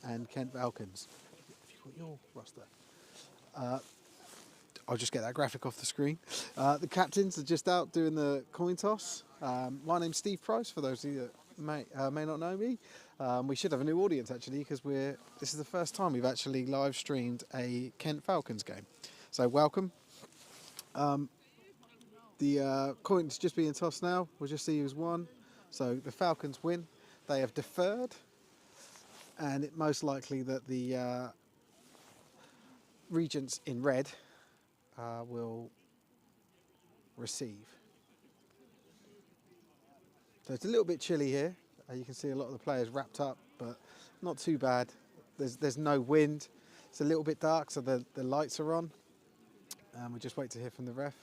and Kent Falcons. Have you got your roster? I'll just get that graphic off the screen. The captains are just out doing the coin toss. My name's Steve Price, for those of you that may not know me. We should have a new audience actually, because this is the first time we've actually live streamed a Kent Falcons game. So welcome. The coin's just being tossed now. We'll just see who's won. So the Falcons win. They have deferred, and it's most likely that the Regents in red will receive. So it's a little bit chilly here. You can see a lot of the players wrapped up, but not too bad. There's no wind. It's a little bit dark, so the lights are on. We'll just wait to hear from the ref.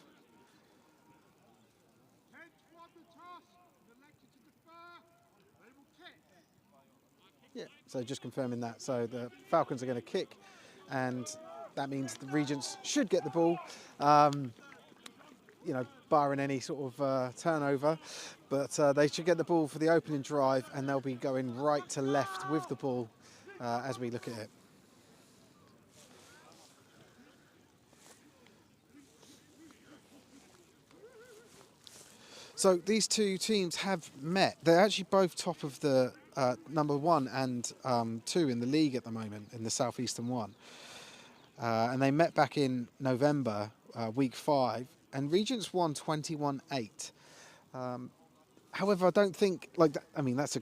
Yeah, so just confirming that. So the Falcons are going to kick, and that means the Regents should get the ball, you know, barring any sort of turnover. But they should get the ball for the opening drive, and they'll be going right to left with the ball as we look at it. So these two teams have met. They're actually both top of the number 1 and 2 in the league at the moment, in the Southeastern one. And they met back in November, week 5, and Regents won 21-8. However, I don't think, like, I mean, that's a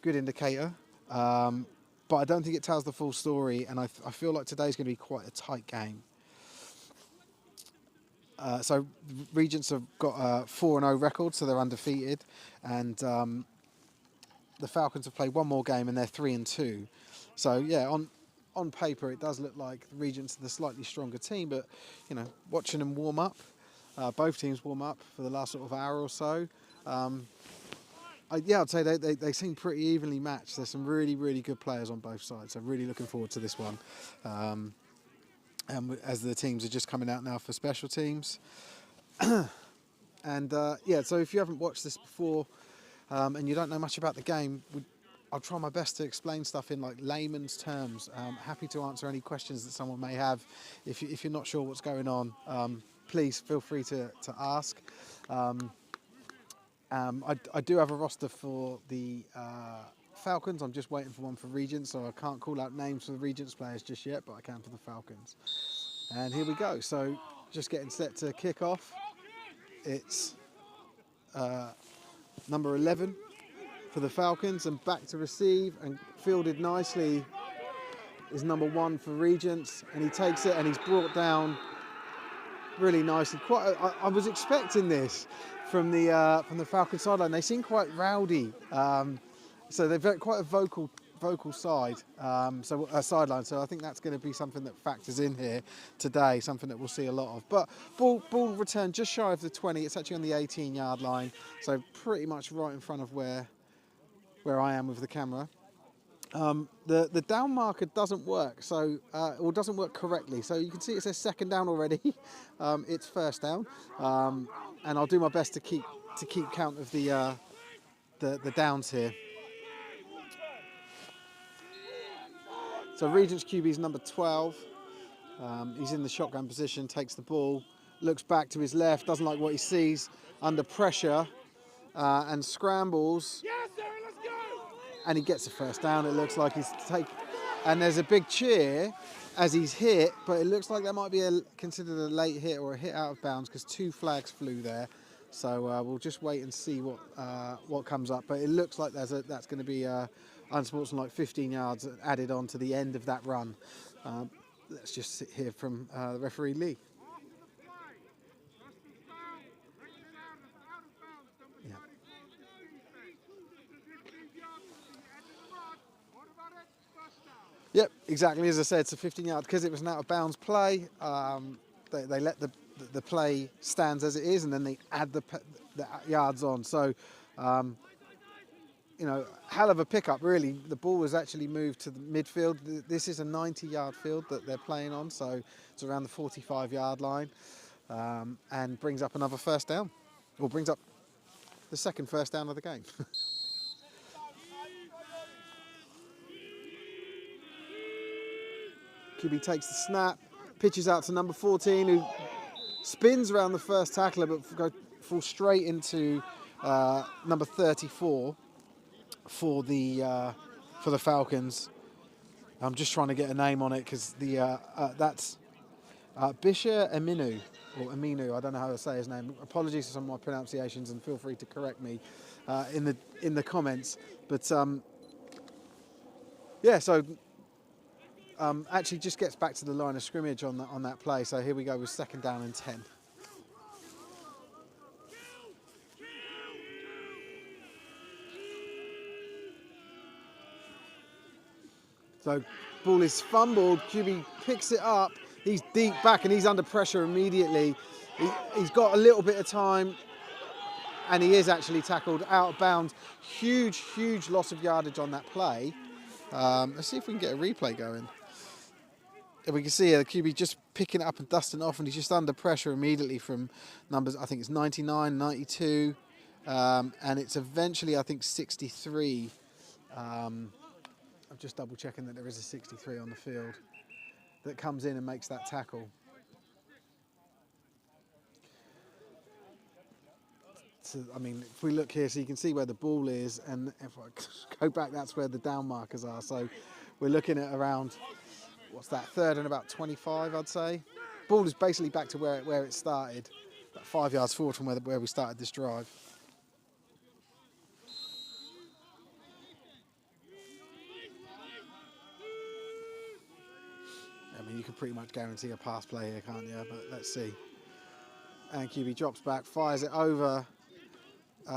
good indicator, but I don't think it tells the full story, and I feel like today's going to be quite a tight game. So Regents have got a 4-0 record, so they're undefeated, and the Falcons have played one more game and they're 3-2. So yeah, on paper it does look like the Regents are the slightly stronger team, but watching them warm up, both teams warm up for the last sort of hour or so. I'd say they seem pretty evenly matched. There's some really, really good players on both sides. So really looking forward to this one. And as the teams are just coming out now for special teams. And so if you haven't watched this before and you don't know much about the game, I'll try my best to explain stuff in like layman's terms. Happy to answer any questions that someone may have. If you're not sure what's going on, please feel free to ask. I do have a roster for the Falcons. I'm just waiting for one for Regents, so I can't call out names for the Regents players just yet, but I can for the Falcons. And here we go. So just getting set to kick off. It's number 11 for the Falcons, and back to receive and fielded nicely is number 1 for Regents, and he takes it and he's brought down really nicely. I was expecting this from the Falcons sideline. They seem quite rowdy. So they're quite a vocal side, sideline. So I think that's going to be something that factors in here today, something that we'll see a lot of. But ball return just shy of the 20. It's actually on the 18-yard line, so pretty much right in front of where I am with the camera. The down marker doesn't work, or doesn't work correctly. So you can see it says second down already. It's first down, and I'll do my best to keep count of the downs here. So Regents QB is number 12. He's in the shotgun position, takes the ball, looks back to his left, doesn't like what he sees, under pressure, and scrambles. Yes, sir, let's go! And he gets a first down. It looks like he's and there's a big cheer as he's hit, but it looks like that might be considered a late hit or a hit out of bounds, because 2 flags flew there. So we'll just wait and see what comes up. But it looks like that's going to be unsportsmanlike 15 yards added on to the end of that run. Let's just hear from the referee Lee. Yeah. Yep, exactly as I said. It's a 15-yard because it was an out-of-bounds play. They let the play stands as it is, and then they add the yards on. So, hell of a pickup, really. The ball was actually moved to the midfield. This is a 90-yard field that they're playing on, so it's around the 45-yard line, and brings up another first down, or brings up the second first down of the game. QB takes the snap, pitches out to number 14, who spins around the first tackler, but falls straight into number 34 for the Falcons. I'm just trying to get a name on it because that's Bisha Aminu, or Aminu. I don't know how to say his name. Apologies for some of my pronunciations, and feel free to correct me in the comments. But yeah, so actually just gets back to the line of scrimmage on that play. So here we go with 2nd down and 10. So ball is fumbled, QB picks it up, he's deep back and he's under pressure immediately. He's got a little bit of time and he is actually tackled out of bounds. Huge loss of yardage on that play. Let's see if we can get a replay going. And we can see the QB just picking it up and dusting off, and he's just under pressure immediately from numbers, I think it's 99, 92, and it's eventually, I think, 63. I'm just double checking that there is a 63 on the field that comes in and makes that tackle. So, I mean, if we look here, so you can see where the ball is, and if I go back, that's where the down markers are. So we're looking at around, what's that, 3rd and about 25, I'd say. Ball is basically back to where it started, about 5 yards forward from where we started this drive. I mean, you can pretty much guarantee a pass play here, can't you? But let's see. And QB drops back, fires it over.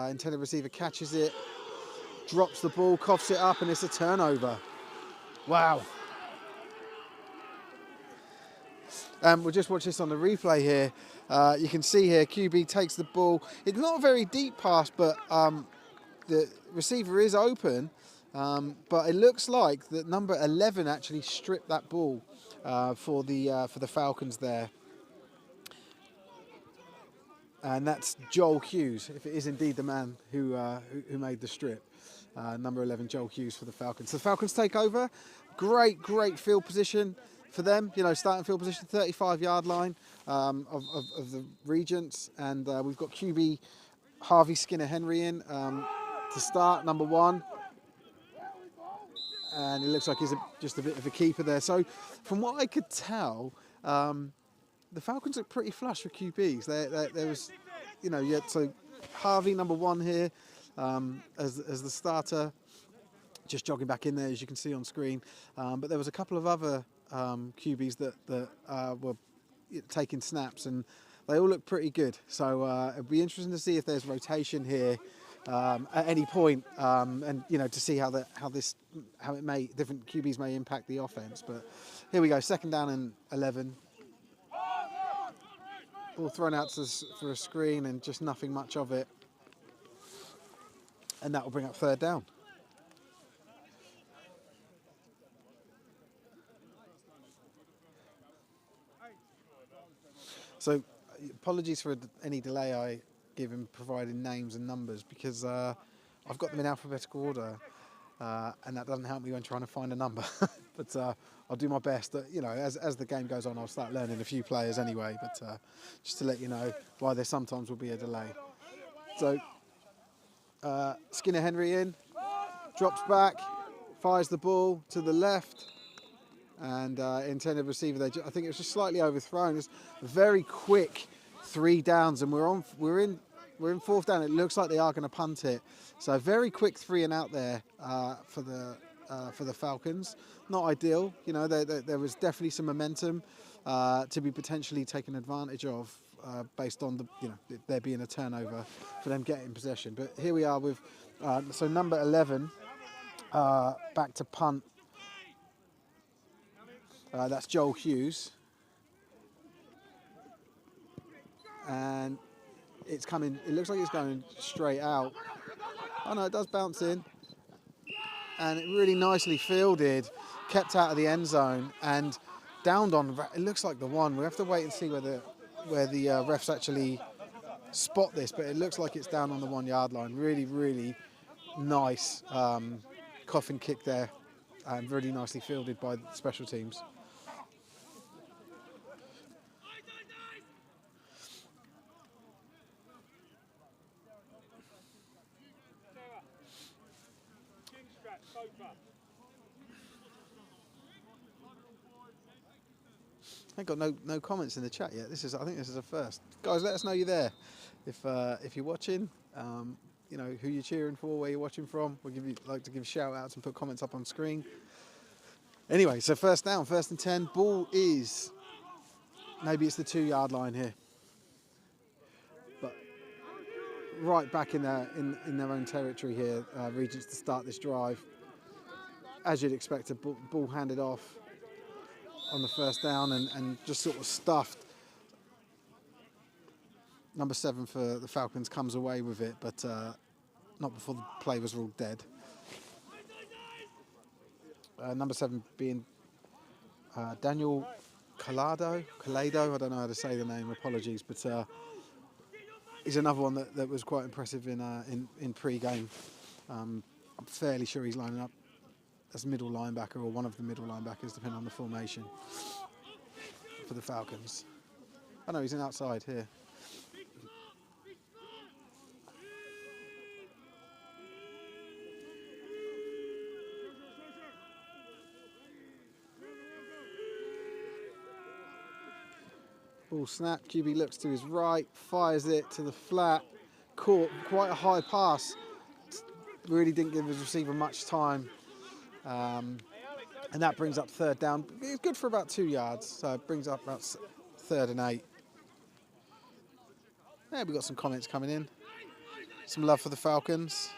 Intended receiver catches it, drops the ball, coughs it up, and it's a turnover. Wow. We'll just watch this on the replay here. You can see here, QB takes the ball. It's not a very deep pass, but the receiver is open. But it looks like that number 11 actually stripped that ball for the Falcons there. And that's Joel Hughes, if it is indeed the man who made the strip. Number 11, Joel Hughes for the Falcons. So the Falcons take over. Great field position for them. You know, starting field position, 35-yard line of the Regents. And we've got QB Harvey Skinner-Henry in to start, number 1. And it looks like he's just a bit of a keeper there. So from what I could tell, the Falcons look pretty flush with QBs. There was, you know, so Harvey, number 1 here, as the starter, just jogging back in there, as you can see on screen. But there was a couple of other QBs that were taking snaps, and they all look pretty good. So it'd be interesting to see if there's rotation here at any point, and you know, to see how different QBs may impact the offense. But here we go, 2nd down and 11. Ball thrown out for a screen and just nothing much of it. And that will bring up 3rd down. So apologies for any delay I give in providing names and numbers, because I've got them in alphabetical order, and that doesn't help me when trying to find a number. But I'll do my best. You know, as the game goes on, I'll start learning a few players anyway. But just to let you know why there sometimes will be a delay. So Skinner-Henry in, drops back, fires the ball to the left, and intended receiver. I think it was just slightly overthrown. It's a very quick 3 downs, and we're in 4th down. It looks like they are going to punt it. So very quick 3 and out there for the Falcons. Not ideal. You know, there was definitely some momentum to be potentially taken advantage of based on there being a turnover for them getting possession. But here we are with so number 11 back to punt. That's Joel Hughes. And it's coming, it looks like it's going straight out. Oh no, it does bounce in. And it really nicely fielded, kept out of the end zone, and downed on, it looks like the 1. We have to wait and see where the refs actually spot this, but it looks like it's down on the 1-yard line. Really nice coffin kick there, and really nicely fielded by the special teams. I got no comments in the chat yet. I think this is a first. Guys, let us know you're there. If you're watching, you know who you're cheering for, where you're watching from. We'll like to give shout outs and put comments up on screen. Anyway, so first down, 1st and 10. Ball is maybe it's the 2-yard line here, but right back in their own territory here. Regents to start this drive, as you'd expect. A ball handed off on the first down and just sort of stuffed. Number 7 for the Falcons comes away with it, but not before the play was ruled dead. Number 7 being Daniel Calado, I don't know how to say the name, apologies, but he's another one that was quite impressive in pre-game. I'm fairly sure he's lining up as middle linebacker or one of the middle linebackers, depending on the formation for the Falcons. I know he's in outside here. Ball snap, QB looks to his right, fires it to the flat, caught quite a high pass, really didn't give his receiver much time, and that brings up 3rd down. It's good for about 2 yards, so it brings up about 3rd and 8. Yeah, we've got some comments coming in, some love for the Falcons.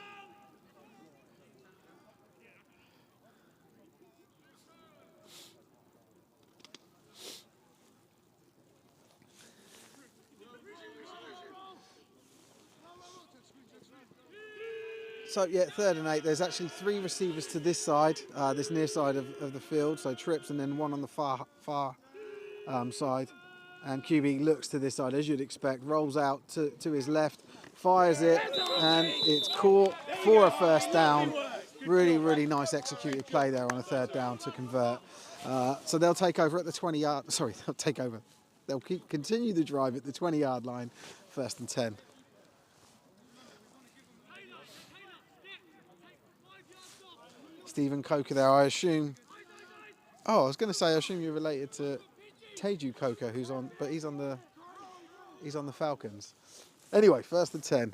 So yeah, 3rd and 8. There's actually 3 receivers to this side, this near side of the field. So trips and then one on the far side. And QB looks to this side, as you'd expect, rolls out to his left, fires it, and it's caught for a 1st down. Really, really nice executed play there on a 3rd down to convert. So they'll take over at the 20-yard. Sorry, they'll take over. They'll continue the drive at the 20-yard line, 1st and 10. Stephen Coker there, I assume. Oh, I was going to say, I assume you're related to Teju Coker, he's on the Falcons. Anyway, 1st and 10.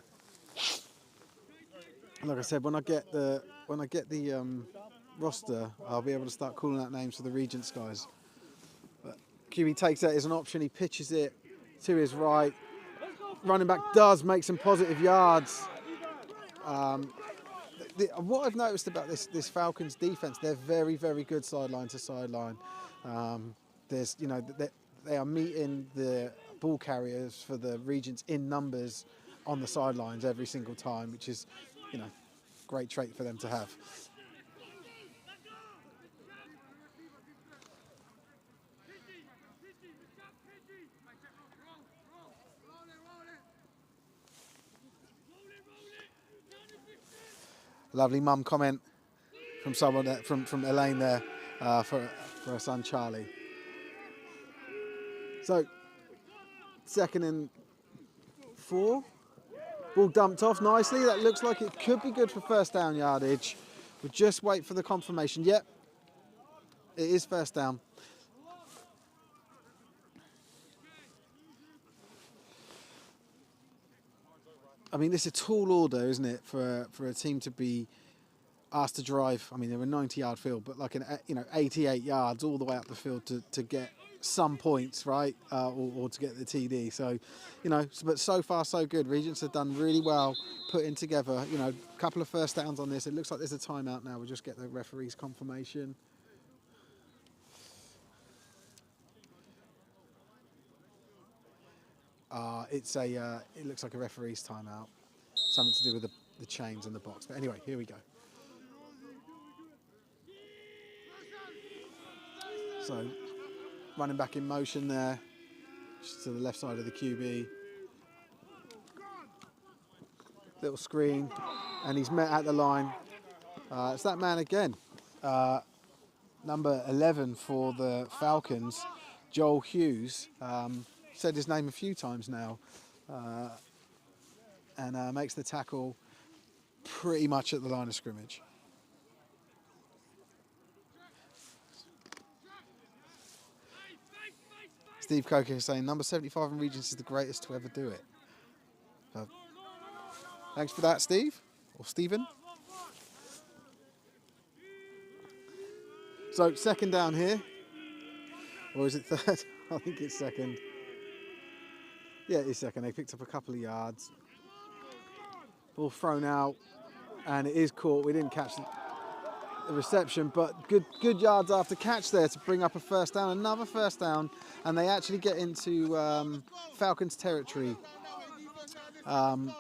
Like I said, when I get the roster, I'll be able to start calling out names for the Regents guys. But QB takes that as an option. He pitches it to his right. Running back does make some positive yards. What I've noticed about this Falcons defense, they're very, very good sideline to sideline. There's, you know, they are meeting the ball carriers for the Regents in numbers on the sidelines every single time, which is, you know, great trait for them to have. Lovely mum comment from someone from Elaine there for her son Charlie. So 2nd and 4. Ball dumped off nicely. That looks like it could be good for 1st down yardage. We'll just wait for the confirmation. Yep, it is 1st down. I mean, this is a tall order, isn't it, for a team to be asked to drive. I mean, they're a 90-yard field, but like 88 yards all the way up the field to get some points, right, or to get the TD. So, you know, but so far so good. Regents have done really well putting together, you know, a couple of 1st downs on this. It looks like there's a timeout now. We'll just get the referee's confirmation. It looks like a referee's timeout. Something to do with the chains in the box. But anyway, here we go. So, running back in motion there, just to the left side of the QB. Little screen, and he's met at the line. It's that man again. Number 11 for the Falcons, Joel Hughes. Said his name a few times now, and makes the tackle pretty much at the line of scrimmage. Steve Coker is saying number 75 in Regents is the greatest to ever do it. So, thanks for that, Steve, or Stephen. So second down here, or is it third? I think it's second. Yeah, it is second. They picked up a couple of yards. Ball thrown out, and it is caught. We didn't catch the reception, but good yards after catch there to bring up a first down, another first down, and they actually get into Falcons territory. I'd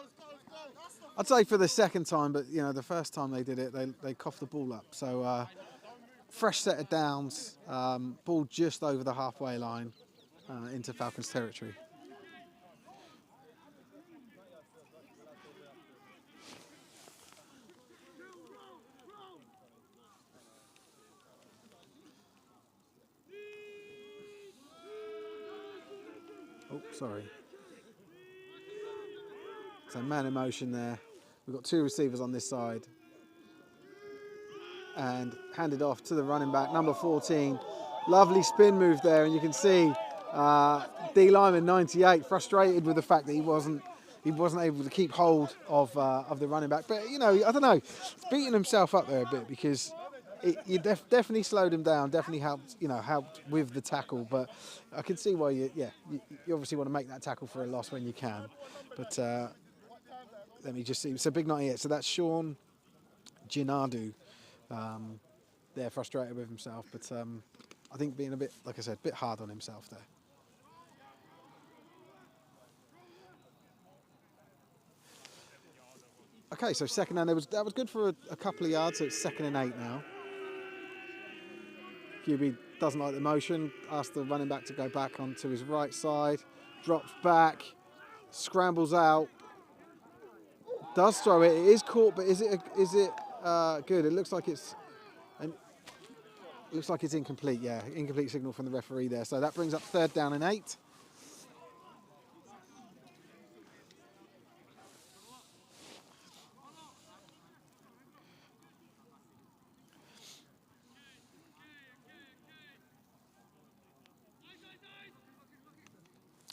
say for the second time, but you know the first time they did it, they coughed the ball up. So fresh set of downs, ball just over the halfway line into Falcons territory. Oh, sorry. So man in motion there. We've got two receivers on this side. And handed off to the running back, number 14. Lovely spin move there, and you can see D Lyman 98 frustrated with the fact that he wasn't able to keep hold of the running back. But you know, I don't know, he's beating himself up there a bit because you definitely slowed him down, definitely helped with the tackle. But I can see why you obviously want to make that tackle for a loss when you can. But let me just see. So big 98. So that's Sean Ginardu. They're frustrated with himself, but I think being a bit, like I said, a bit hard on himself there. Okay, so second down, that was good for a couple of yards, so it's 2nd and 8 now. QB doesn't like the motion, asks the running back to go back onto his right side, drops back, scrambles out, does throw it, it is caught, but is it good? It looks like it's incomplete, yeah, incomplete signal from the referee there. So that brings up 3rd down and 8.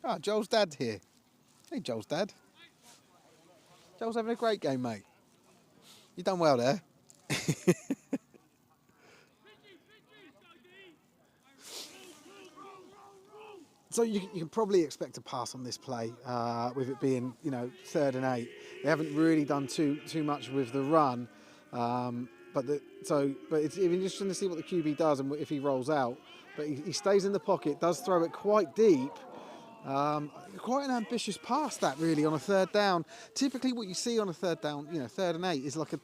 Ah, Joel's dad here. Hey, Joel's dad. Joel's having a great game, mate. You done well there. So you can probably expect a pass on this play, with it being 3rd and 8. They haven't really done too much with the run, but it's interesting to see what the QB does and if he rolls out. But he stays in the pocket, does throw it quite deep. Quite an ambitious pass that really on a 3rd down. Typically what you see on a 3rd down, 3rd and 8 is like a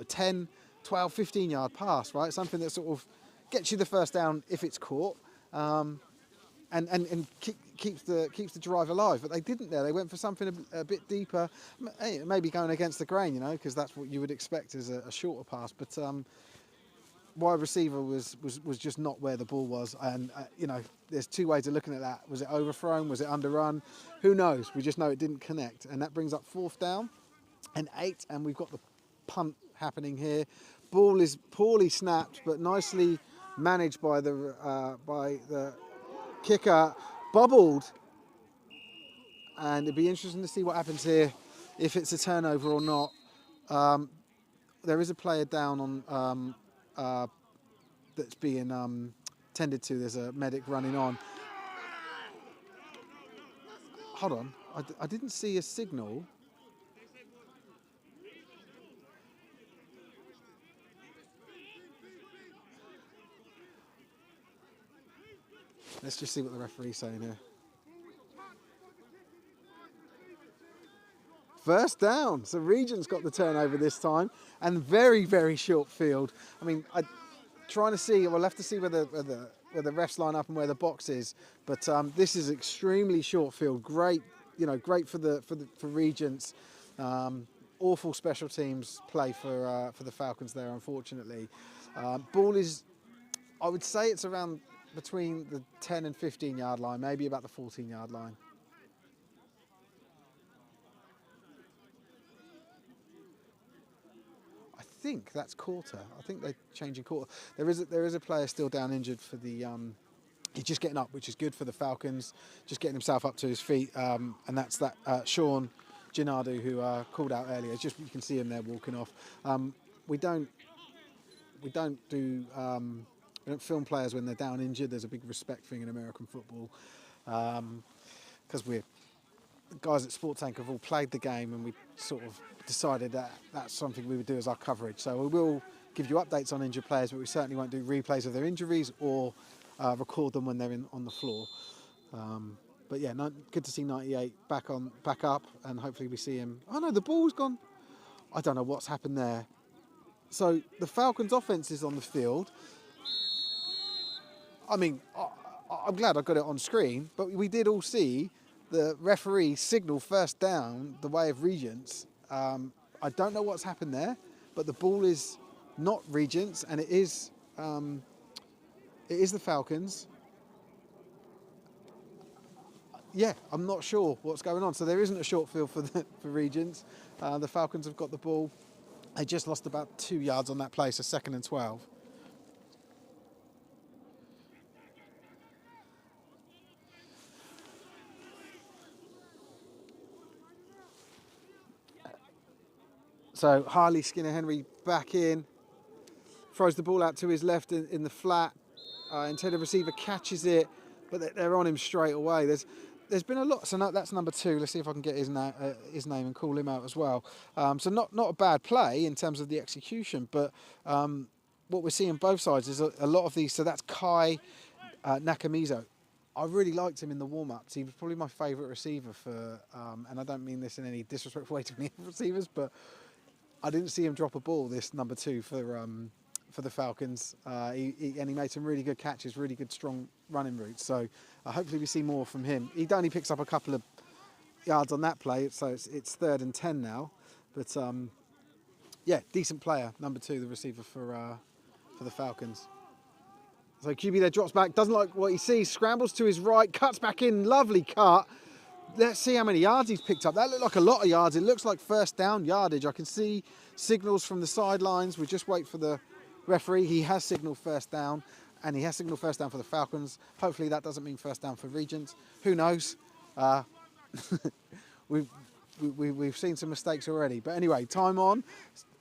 10, 12, 15 yard pass, right? Something that sort of gets you the first down if it's caught. And keeps the drive alive, but they didn't there. They went for something a bit deeper, maybe going against the grain, because that's what you would expect as a shorter pass. But wide receiver was just not where the ball was, and there's two ways of looking at that. Was it overthrown? Was it underrun? Who knows? We just know it didn't connect, and that brings up 4th down and 8, and we've got the punt happening here. Ball is poorly snapped, but nicely managed by the kicker, bobbled, and it'd be interesting to see what happens here, if it's a turnover or not. There is a player down on that's being tended to. There's a medic running on. Hold on, I didn't see a signal. Let's just see what the referee's saying here. First down. So Regents got the turnover this time, and very, very short field. I mean, trying to see. We'll have to see where the refs line up and where the box is. But this is extremely short field. Great, great for Regents. Awful special teams play for the Falcons there, unfortunately. Ball is, I would say, it's around between the 10 and 15 yard line, maybe about the 14 yard line. I think that's quarter. I think they're changing quarter. There is a player still down injured for the he's just getting up, which is good for the Falcons, just getting himself up to his feet. And that's that Sean Gennadu who called out earlier. Just you can see him there walking off. We don't film players when they're down injured. There's a big respect thing in American football because we're guys at Sports Tank have all played the game, and we sort of decided that that's something we would do as our coverage. So we will give you updates on injured players, but we certainly won't do replays of their injuries or record them when they're on the floor. But yeah, good to see 98 back up, and hopefully we see him. Oh no, the ball's gone. I don't know what's happened there. So the Falcons' offense is on the field. I mean, I'm glad I got it on screen, but we did all see the referee signal first down the way of Regents. I don't know what's happened there, but the ball is not Regents, and it is the Falcons. Yeah, I'm not sure what's going on. So there isn't a short field for Regents. The Falcons have got the ball. They just lost about 2 yards on that play, so 2nd and 12. So Harley Skinner Henry back in, throws the ball out to his left in the flat. Intended receiver catches it, but they're on him straight away. There's been a lot. So that's number 2. Let's see if I can get his name and call him out as well. So not a bad play in terms of the execution, but what we're seeing both sides is a lot of these. So that's Kai Nakamizo. I really liked him in the warm-ups. He was probably my favourite receiver for, and I don't mean this in any disrespectful way to any receivers, but I didn't see him drop a ball, this number 2 for the Falcons. He made some really good catches, really good strong running routes. So hopefully we see more from him. He only picks up a couple of yards on that play, so it's 3rd and 10 now. But yeah, decent player, number 2, the receiver for the Falcons. So QB there drops back, doesn't like what he sees, scrambles to his right, cuts back in, lovely cut. Let's see how many yards he's picked up. That looked like a lot of yards. It looks like first down yardage. I can see signals from the sidelines. We just wait for the referee. He has signaled first down, and he has signaled first down for the Falcons. Hopefully that doesn't mean first down for Regents. Who knows? We've seen some mistakes already. But anyway, time on.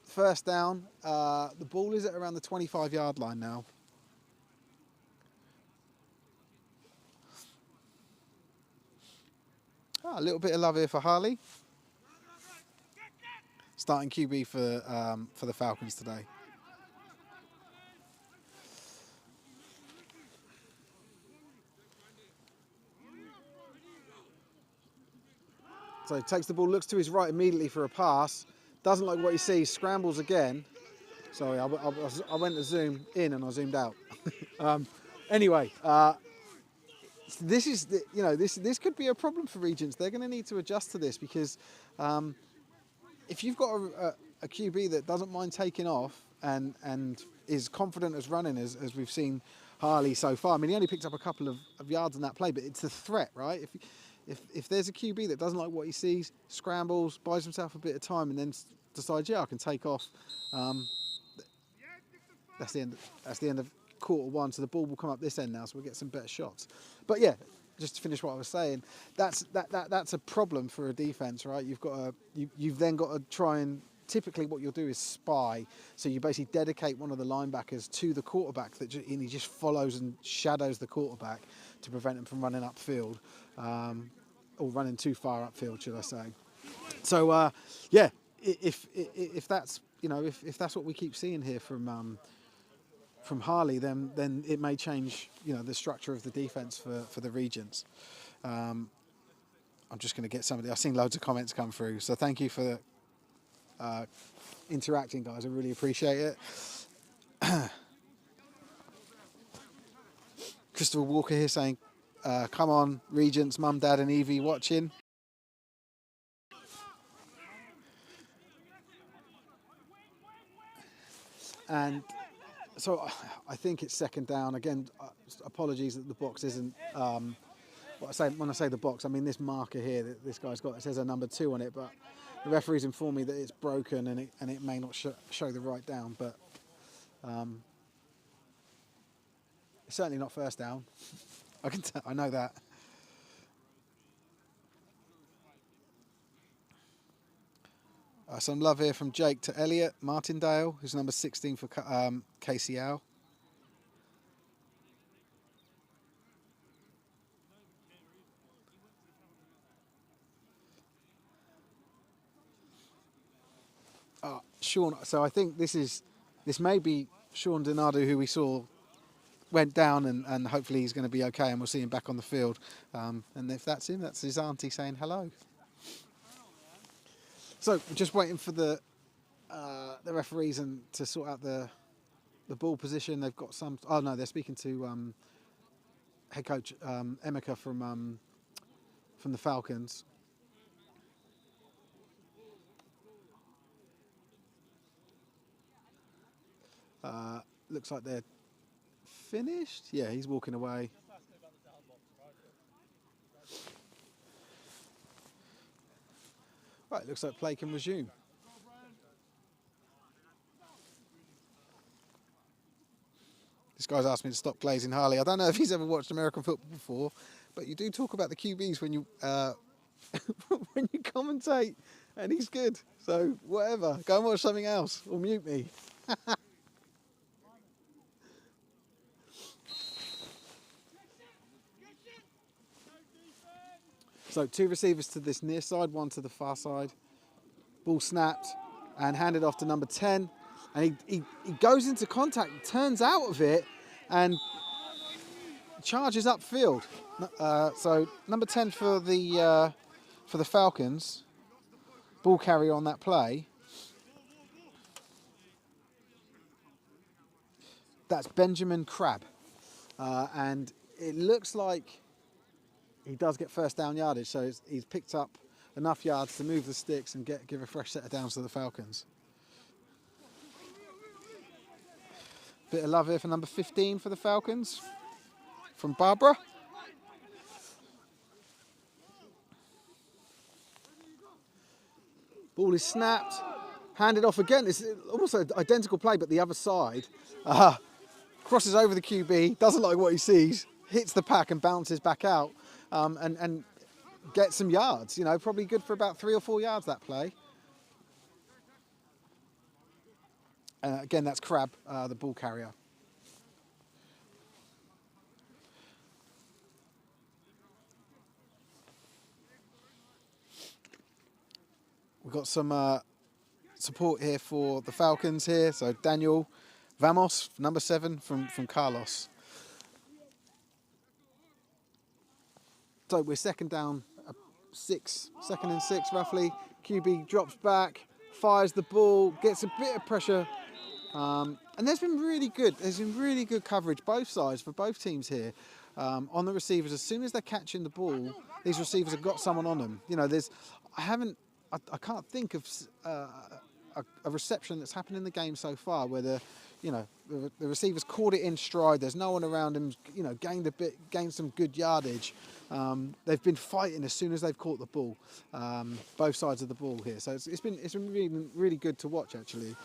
First down. The ball is at around the 25-yard line now. A little bit of love here for Harley. Starting QB for the Falcons today. So he takes the ball, looks to his right immediately for a pass. Doesn't like what he sees, scrambles again. Sorry, I went to zoom in and I zoomed out. Anyway, this is this could be a problem for Regents. They're going to need to adjust to this because if you've got a QB that doesn't mind taking off and is confident as running as we've seen Harley so far. I mean, he only picked up a couple of yards on that play, but it's the threat, right? If there's a QB that doesn't like what he sees, scrambles, buys himself a bit of time, and then decides, yeah, I can take off. That's the end of quarter 1. So the ball will come up this end now, so we'll get some better shots. But yeah, just to finish what I was saying, that's a problem for a defense, right? You've then got to try and. Typically what you'll do is spy. So you basically dedicate one of the linebackers to the quarterback and he just follows and shadows the quarterback to prevent him from running upfield or running too far upfield, should I say. So yeah, if that's if that's what we keep seeing here from Harley, then it may change the structure of the defense for the Regents. I'm just going to get somebody. I've seen loads of comments come through, so thank you for interacting, guys. I really appreciate it. Christopher Walker here saying, come on, Regents, Mum, Dad and Evie watching. And so I think it's 2nd down. Again, apologies that the box isn't... when I say the box, I mean this marker here that this guy's got. It says a number 2 on it, but the referee's informed me that it's broken and it may not show the right down, but it's certainly not first down. I know that. Some love here from Jake to Elliot Martindale, who's number 16 for KCL. Sean, so I think this may be Sean Donado, who we saw went down, and hopefully he's going to be okay, and we'll see him back on the field. And if that's him, that's his auntie saying hello. So we're just waiting for the referees to sort out the ball position. They've got some. Oh no, they're speaking to head coach Emeka from the Falcons. Looks like they're finished. Yeah, he's walking away. Right, looks like play can resume. This guy's asked me to stop glazing Harley. I don't know if he's ever watched American football before, but you do talk about the QBs when you when you commentate, and he's good. So whatever, go and watch something else or mute me. So 2 receivers to this near side, 1 to the far side. Ball snapped and handed off to number 10. And he goes into contact, turns out of it, and charges upfield. So number 10 for the Falcons. Ball carrier on that play. That's Benjamin Crabb. And it looks like he does get first down yardage, so he's picked up enough yards to move the sticks and give a fresh set of downs to the Falcons. Bit of love here for number 15 for the Falcons, from Barbara. Ball is snapped, handed off again. It's almost an identical play, but the other side. Crosses over the QB, doesn't like what he sees, hits the pack and bounces back out. And get some yards, you know, probably good for about 3 or 4 yards, that play. Again, that's Crabb, the ball carrier. We've got some support here for the Falcons here. So Daniel Vamos, number 7 from Carlos. So we're second and 6 roughly. QB drops back, fires the ball, gets a bit of pressure, and there's been really good coverage both sides for both teams here on the receivers. As soon as they're catching the ball, these receivers have got someone on them. You know, I can't think of a reception that's happened in the game so far where the receivers caught it in stride. There's no one around him. You know, gained some good yardage. They've been fighting as soon as they've caught the ball, both sides of the ball here. So it's been really good to watch actually.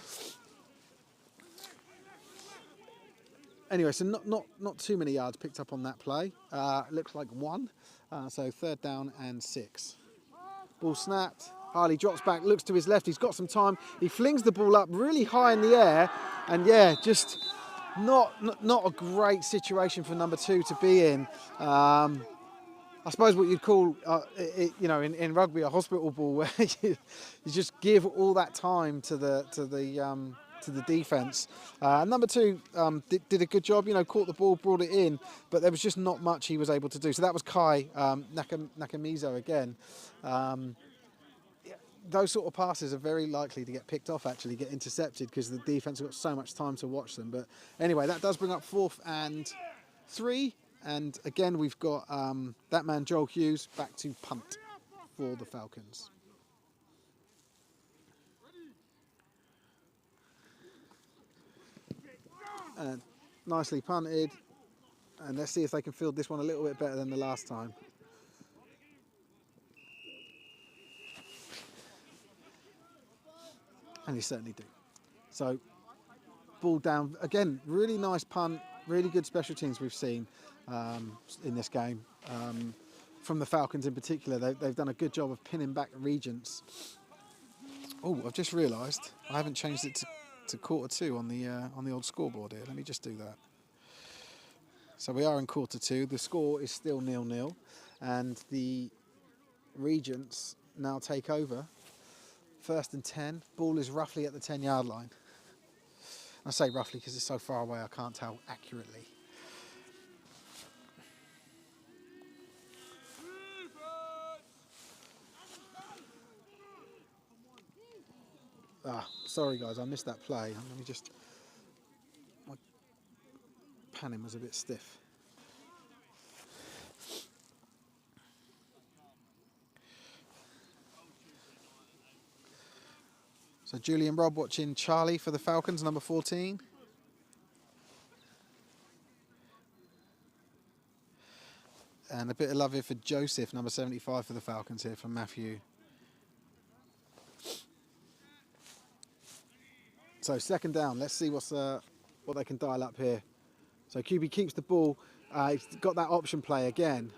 Anyway, so not too many yards picked up on that play. It looks like 1. So 3rd down and 6. Ball snapped. Harley drops back, looks to his left. He's got some time. He flings the ball up really high in the air, and yeah, just not a great situation for number 2 to be in. I suppose what you'd call, in rugby, a hospital ball, where you just give all that time to the defence. Number 2 did a good job, caught the ball, brought it in, but there was just not much he was able to do. So that was Kai Nakamizo again. Those sort of passes are very likely to get picked off, actually, get intercepted, because the defence have got so much time to watch them. But anyway, that does bring up 4th and 3. And again, we've got that man, Joel Hughes, back to punt for the Falcons. Nicely punted. And let's see if they can field this one a little bit better than the last time. And you certainly do. So, ball down. Again, really nice punt. really good special teams we've seen in this game. From the Falcons in particular, they've done a good job of pinning back Regents. Oh, I've just realised I haven't changed it to quarter 2 on the old scoreboard here. Let me just do that. So we are in quarter 2. The score is still 0-0, and the Regents now take over. 1st and 10. Ball is roughly at the 10-yard line. I say roughly because it's so far away I can't tell accurately. Sorry guys, I missed that play. Let me just... My panning was a bit stiff. So Julie and Rob watching Charlie for the Falcons, number 14. And a bit of love here for Joseph, number 75 for the Falcons here from Matthew. So 2nd down, let's see what they can dial up here. So QB keeps the ball. He's got that option play again.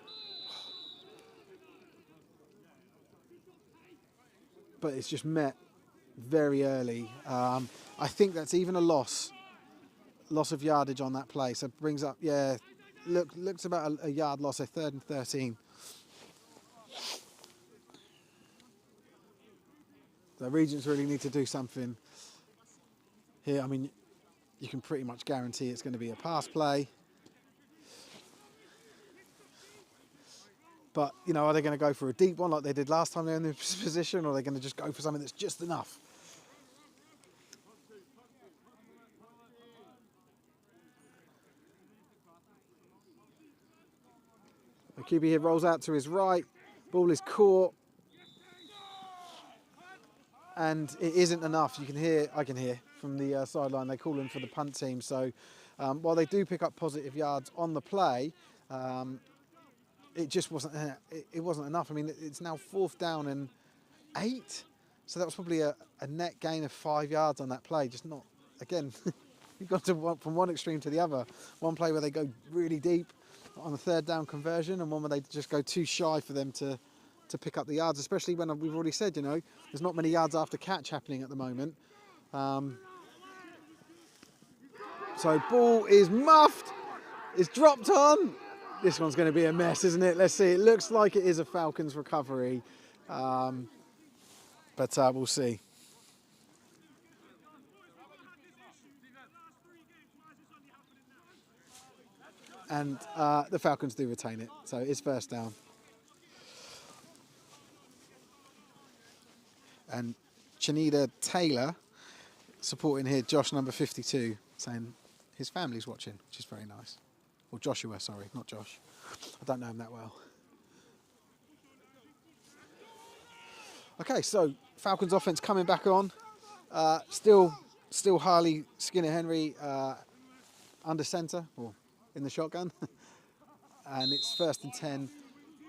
But it's just met very early. I think that's even a loss of yardage on that play. So it brings up, yeah, looks about a yard loss, a 3rd and 13. The Regents really need to do something here. I mean, you can pretty much guarantee it's going to be a pass play. But, you know, are they going to go for a deep one like they did last time they were in this position, or are they going to just go for something that's just enough? The QB here rolls out to his right. Ball is caught. And it isn't enough. I can hear from the sideline, they call him for the punt team. So while they do pick up positive yards on the play, it just wasn't enough. I mean, it's now 4th down and 8. So that was probably a net gain of 5 yards on that play. Just not, again, you've got to from one extreme to the other. One play where they go really deep on the 3rd down conversion, and one where they just go too shy for them to pick up the yards, especially when we've already said, you know, there's not many yards after catch happening at the moment. So ball is muffed, it's dropped on. This one's going to be a mess, isn't it? Let's see. It looks like it is a Falcons recovery, but we'll see. And the Falcons do retain it, so it's 1st down. And Chanida Taylor supporting here Josh, number 52, saying his family's watching, which is very nice. Or Joshua, sorry, not Josh. I don't know him that well. Okay, so Falcons offense coming back on. Still Harley Skinner-Henry under centre, or in the shotgun. And it's 1st and 10.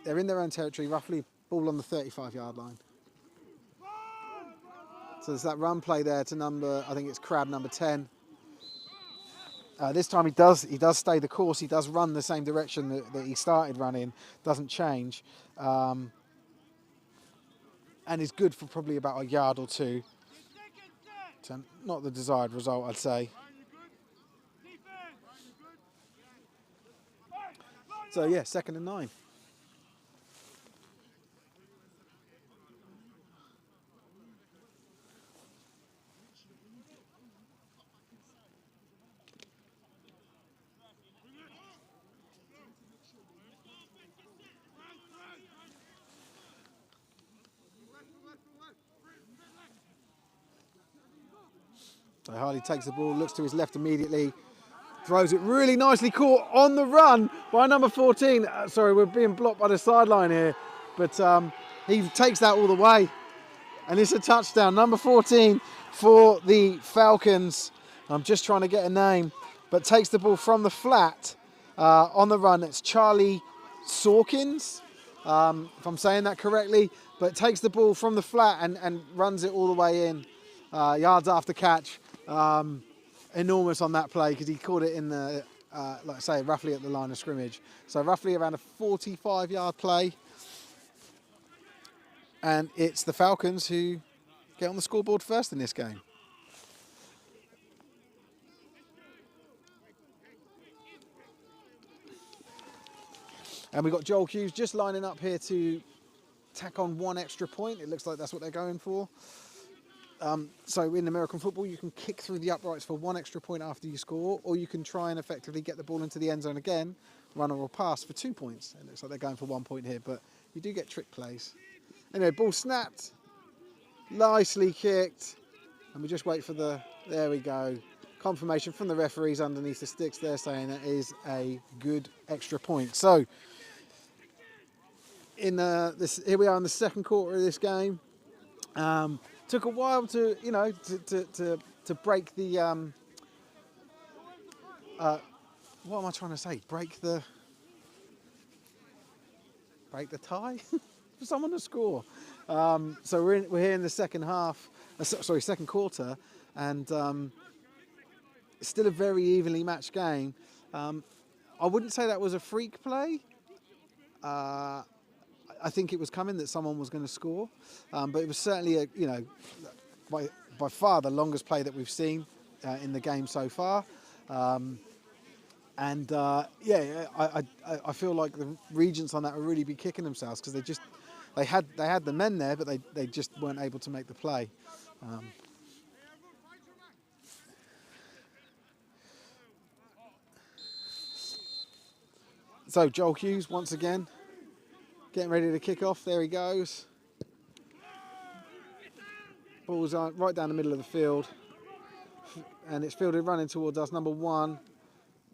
They're in their own territory, roughly ball on the 35-yard line. So there's that run play there to I think it's Crab, number 10. This time he does stay the course. He does run the same direction that he started running. Doesn't change. And is good for probably about a yard or 2. So not the desired result, I'd say. So yeah, 2nd and 9. So Harley takes the ball, looks to his left immediately, throws it really nicely, caught on the run by number 14. Sorry, we're being blocked by the sideline here, but he takes that all the way, and it's a touchdown. Number 14 for the Falcons. I'm just trying to get a name, but takes the ball from the flat on the run. It's Charlie Sawkins, if I'm saying that correctly, but takes the ball from the flat and runs it all the way in. Yards after catch. Enormous on that play because he caught it in the like I say, roughly at the line of scrimmage. So roughly around a 45-yard play. And it's the Falcons who get on the scoreboard first in this game. And we've got Joel Hughes just lining up here to tack on one extra point. It looks like that's what they're going for. So in American football, you can kick through the uprights for one extra point after you score, or you can try and effectively get the ball into the end zone again, run or pass for 2 points. It looks like they're going for 1 point here, but you do get trick plays. Anyway, ball snapped, nicely kicked, and we just wait for there we go, confirmation from the referees underneath the sticks there saying that is a good extra point. So in here we are in the second quarter of this game. Took a while to, you know, to break the what am I trying to say? Break the tie for someone to score. So we're here in the second half. Second quarter, and it's still a very evenly matched game. I wouldn't say that was a freak play. I think it was coming that someone was going to score, but it was certainly by far the longest play that we've seen in the game so far. I feel like the Regents on that will really be kicking themselves because they had the men there, but they just weren't able to make the play. So Joel Hughes once again getting ready to kick off. There he goes. Ball's right down the middle of the field, and it's fielded running towards us. Number 1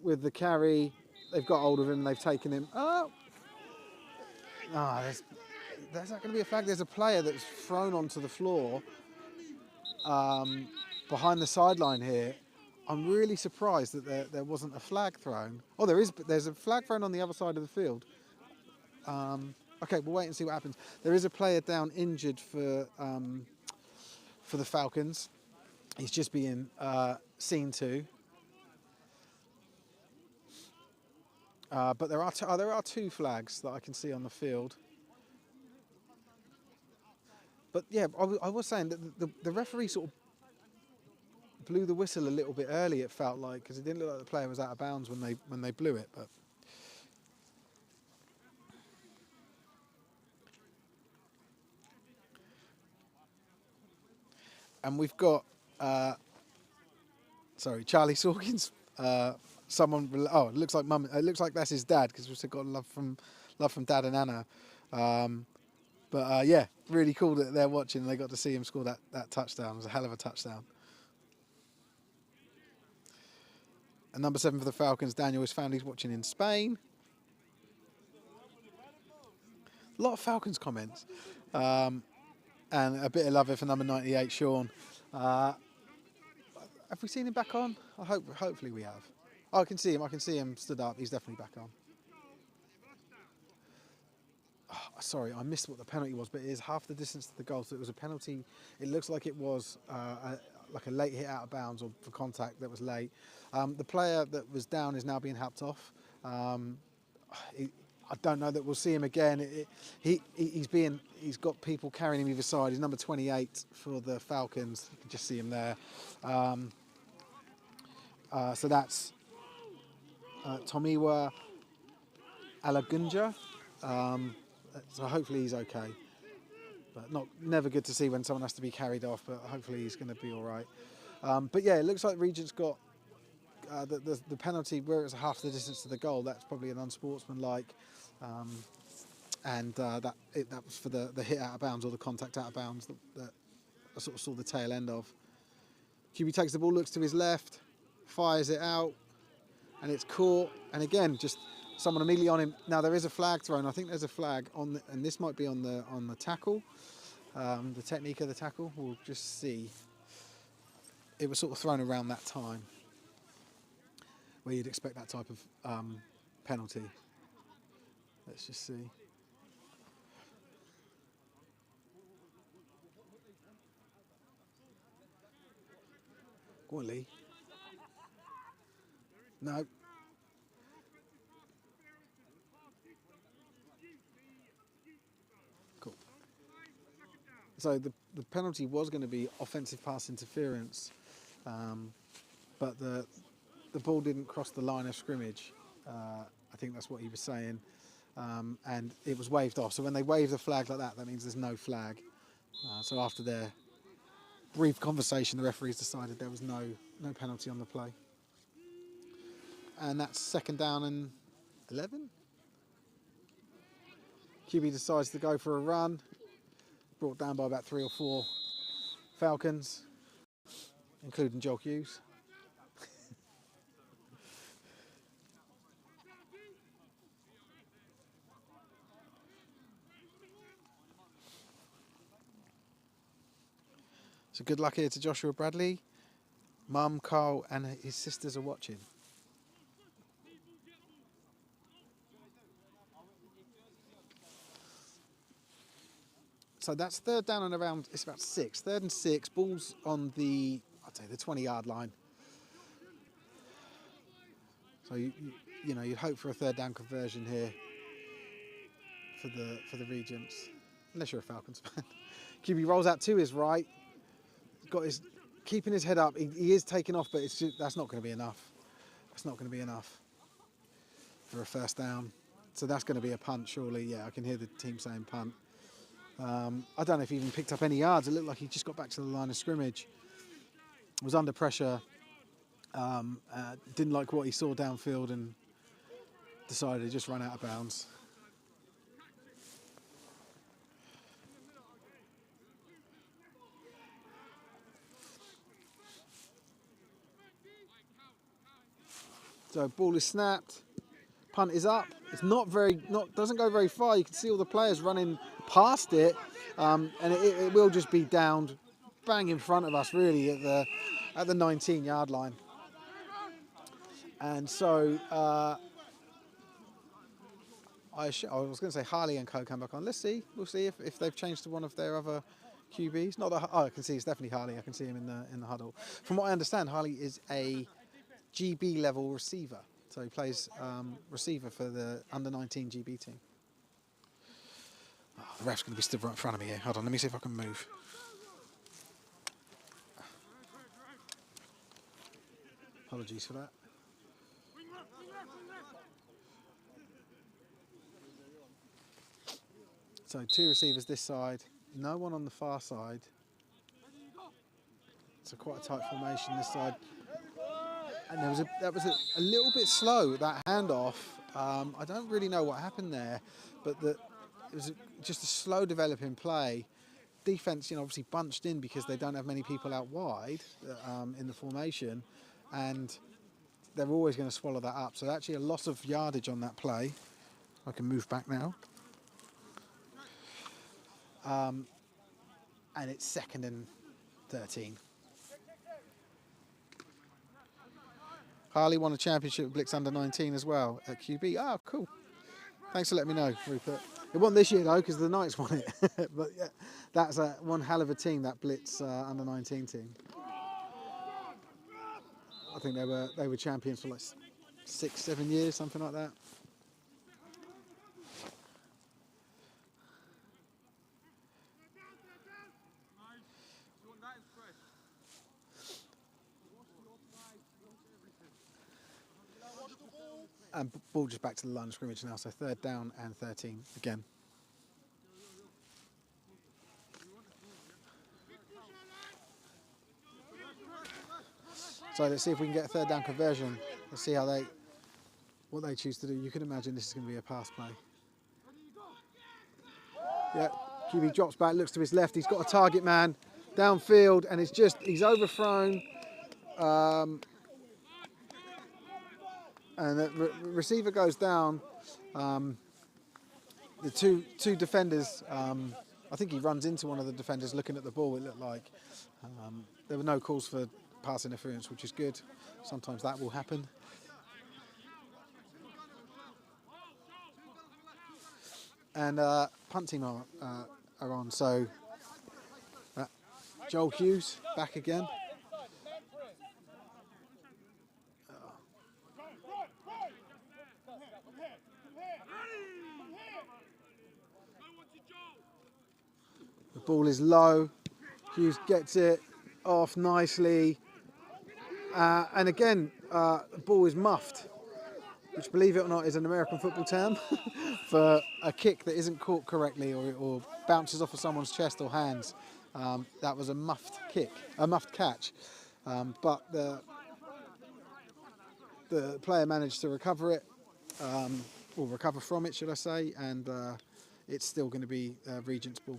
with the carry. They've got hold of him. They've taken him. There's not going to be a flag. There's a player that's thrown onto the floor behind the sideline here. I'm really surprised that there wasn't a flag thrown. Oh, there is, but there's a flag thrown on the other side of the field. Okay, we'll wait and see what happens. There is a player down injured for the Falcons. He's just being seen to. But there are 2 flags that I can see on the field. But yeah, I was saying that the referee sort of blew the whistle a little bit early. It felt like, because it didn't look like the player was out of bounds when they blew it. But and we've got Charlie Sawkins. Someone. Oh, it looks like mum. It looks like that's his dad because we've got love from Dad and Anna. Yeah, really cool that they're watching and they got to see him score that touchdown. It was a hell of a touchdown. And number 7 for the Falcons, Daniel, his family's watching in Spain. A lot of Falcons comments. And a bit of love here for number 98, Sean. Have we seen him back on? Hopefully we have. Oh, I can see him stood up. He's definitely back on. Oh, sorry, I missed what the penalty was, but it is half the distance to the goal, so it was a penalty. It looks like it was like a late hit out of bounds or for contact that was late. The player that was down is now being helped off. I don't know that we'll see him again. He's got people carrying him either side. He's number 28 for the Falcons. You can just see him there. So that's Tomiwa Alagunja. So hopefully he's okay. But never good to see when someone has to be carried off, but hopefully he's going to be all right. But yeah, it looks like Regents got the penalty where it's half the distance to the goal. That's probably an unsportsmanlike, and that was for the hit out of bounds or the contact out of bounds that I sort of saw the tail end of. QB takes the ball, looks to his left, fires it out, and it's caught. And again, just someone immediately on him. Now there is a flag thrown. I think there's a flag on, and this might be on the tackle, the technique of the tackle. We'll just see. It was sort of thrown around that time, where you'd expect that type of penalty. Let's just see. Go on, Lee. No. So the penalty was going to be offensive pass interference, but the ball didn't cross the line of scrimmage. I think that's what he was saying, and it was waved off. So when they wave the flag like that, that means there's no flag. So after their brief conversation, the referees decided there was no penalty on the play, and that's 2nd down and 11. QB decides to go for a run, brought down by about 3 or 4 Falcons, including Joel Hughes. So good luck here to Joshua Bradley. Mum, Carl and his sisters are watching. So that's 3rd down and around, it's about 6. 3rd and 6, ball's on the, I'd say the 20-yard line. So you know, you'd hope for a 3rd down conversion here for the Regents, unless you're a Falcons fan. QB rolls out to his right. Got his keeping his head up. He is taking off, but it's just, that's not going to be enough. That's not going to be enough for a 1st down. So that's going to be a punt, surely. Yeah, I can hear the team saying punt. I don't know if he even picked up any yards. It looked like he just got back to the line of scrimmage. Was under pressure. Didn't like what he saw downfield and decided to just run out of bounds. So ball is snapped, punt is up. It's doesn't go very far. You can see all the players running past it, and it will just be downed bang in front of us, really, at the 19-yard line. And so I was going to say Harley and Co come back on. Let's see. We'll see if they've changed to one of their other QBs. Not that, I can see it's definitely Harley. I can see him in the huddle. From what I understand, Harley is a GB level receiver, so he plays receiver for the under-19 GB team. Oh, the ref's going to be stood right in front of me here. Hold on, let me see if I can move. Apologies for that. So 2 receivers this side, no one on the far side. It's quite a tight formation this side. And that was a little bit slow, that handoff. I don't really know what happened there, but it was just a slow developing play. Defense, obviously bunched in because they don't have many people out wide in the formation, and they're always going to swallow that up. So actually a loss of yardage on that play. I can move back now. And it's 2nd and 13. Harley won a championship with Blitz under-19 as well at QB. Oh, cool. Thanks for letting me know, Rupert. It wasn't this year, though, because the Knights won it. But yeah, that's one hell of a team, that Blitz under-19 team. I think they were champions for like 6-7 years, something like that. And ball just back to the line of scrimmage now, so 3rd down and 13 again. So let's see if we can get a 3rd down conversion. Let's see what they choose to do. You can imagine this is going to be a pass play. Yeah, QB drops back, looks to his left. He's got a target man downfield, and he's overthrown. And the receiver goes down. The two defenders, I think he runs into one of the defenders looking at the ball, it looked like. There were no calls for pass interference, which is good. Sometimes that will happen. And punt team are on, so Joel Hughes back again. The ball is low. Hughes gets it off nicely. And again, the ball is muffed, which, believe it or not, is an American football term for a kick that isn't caught correctly or bounces off of someone's chest or hands. That was a muffed kick, a muffed catch. But the player managed to recover it, or recover from it, should I say, and it's still going to be Regent's ball.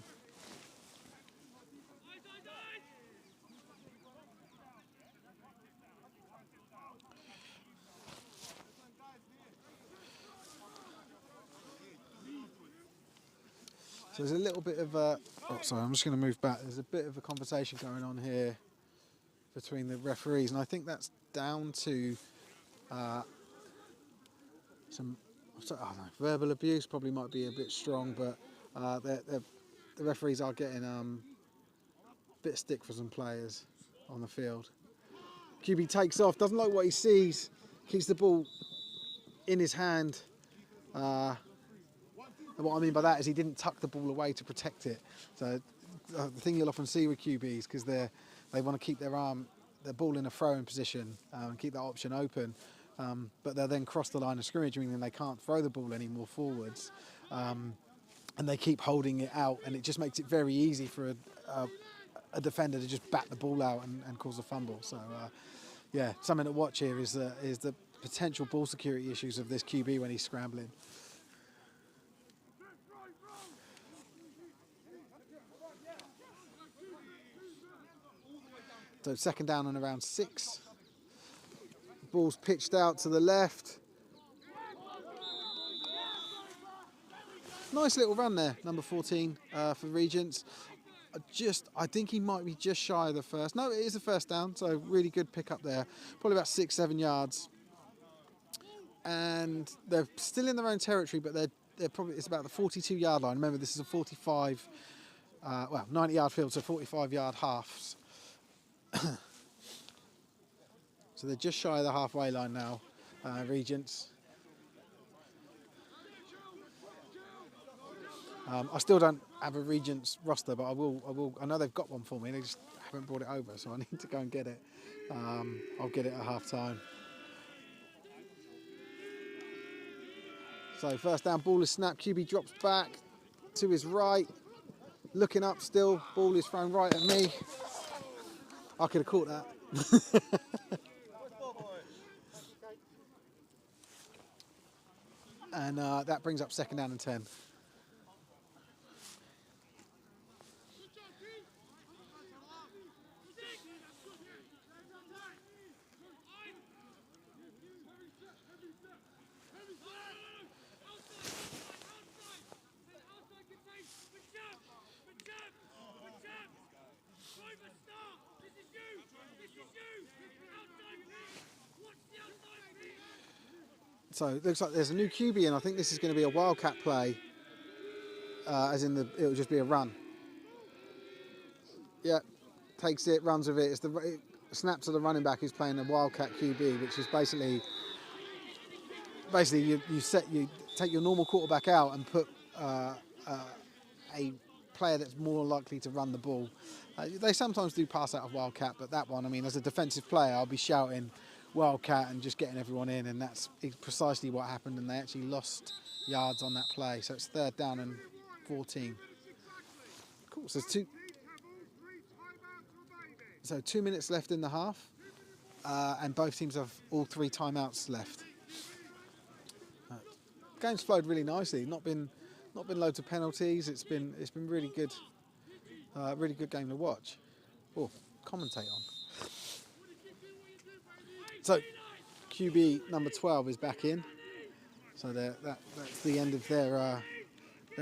So there's a little bit of a... Oh, sorry, I'm just going to move back. There's a bit of a conversation going on here between the referees, and I think that's down to some... I don't know, verbal abuse probably might be a bit strong, but the referees are getting a bit of stick for some players on the field. QB takes off, doesn't like what he sees, keeps the ball in his hand. And what I mean by that is he didn't tuck the ball away to protect it. So the thing you'll often see with QBs, because they want to keep their ball in a throwing position and keep that option open, but they'll then cross the line of scrimmage, meaning they can't throw the ball anymore forwards, and they keep holding it out, and it just makes it very easy for a defender to just bat the ball out and cause a fumble. So yeah, something to watch here is the potential ball security issues of this QB when he's scrambling. So second down and around 6. Ball's pitched out to the left. Nice little run there, number 14 for Regents. I think he might be just shy of the first. No, it is a first down, so really good pick up there. Probably about 6-7 yards. And they're still in their own territory, but they're probably, it's about the 42-yard line. Remember, this is a 90-yard field, so 45-yard halves. So they're just shy of the halfway line now, Regents. I still don't have a Regents roster, but I will. I know they've got one for me. They just haven't brought it over, so I need to go and get it. I'll get it at half time. So first down, ball is snapped. QB drops back to his right, looking up still. Ball is thrown right at me. I could have caught that. And that brings up second down and 10. So it looks like there's a new QB, and I think this is going to be a wildcat play, as in it'll just be a run. Yeah, takes it, runs with it. It snaps to the running back who's playing a wildcat QB, which is basically you take your normal quarterback out and put a player that's more likely to run the ball. They sometimes do pass out of wildcat, but that one, I mean, as a defensive player, I'll be shouting wildcat and just getting everyone in, and that's precisely what happened, and they actually lost yards on that play. So it's third down and 14. Cool. So 2 minutes left in the half, and both teams have all 3 timeouts left. Game's flowed really nicely. Not been loads of penalties. It's been really good. Really good game to watch. Or commentate on. So, QB number 12 is back in. So that's the end of their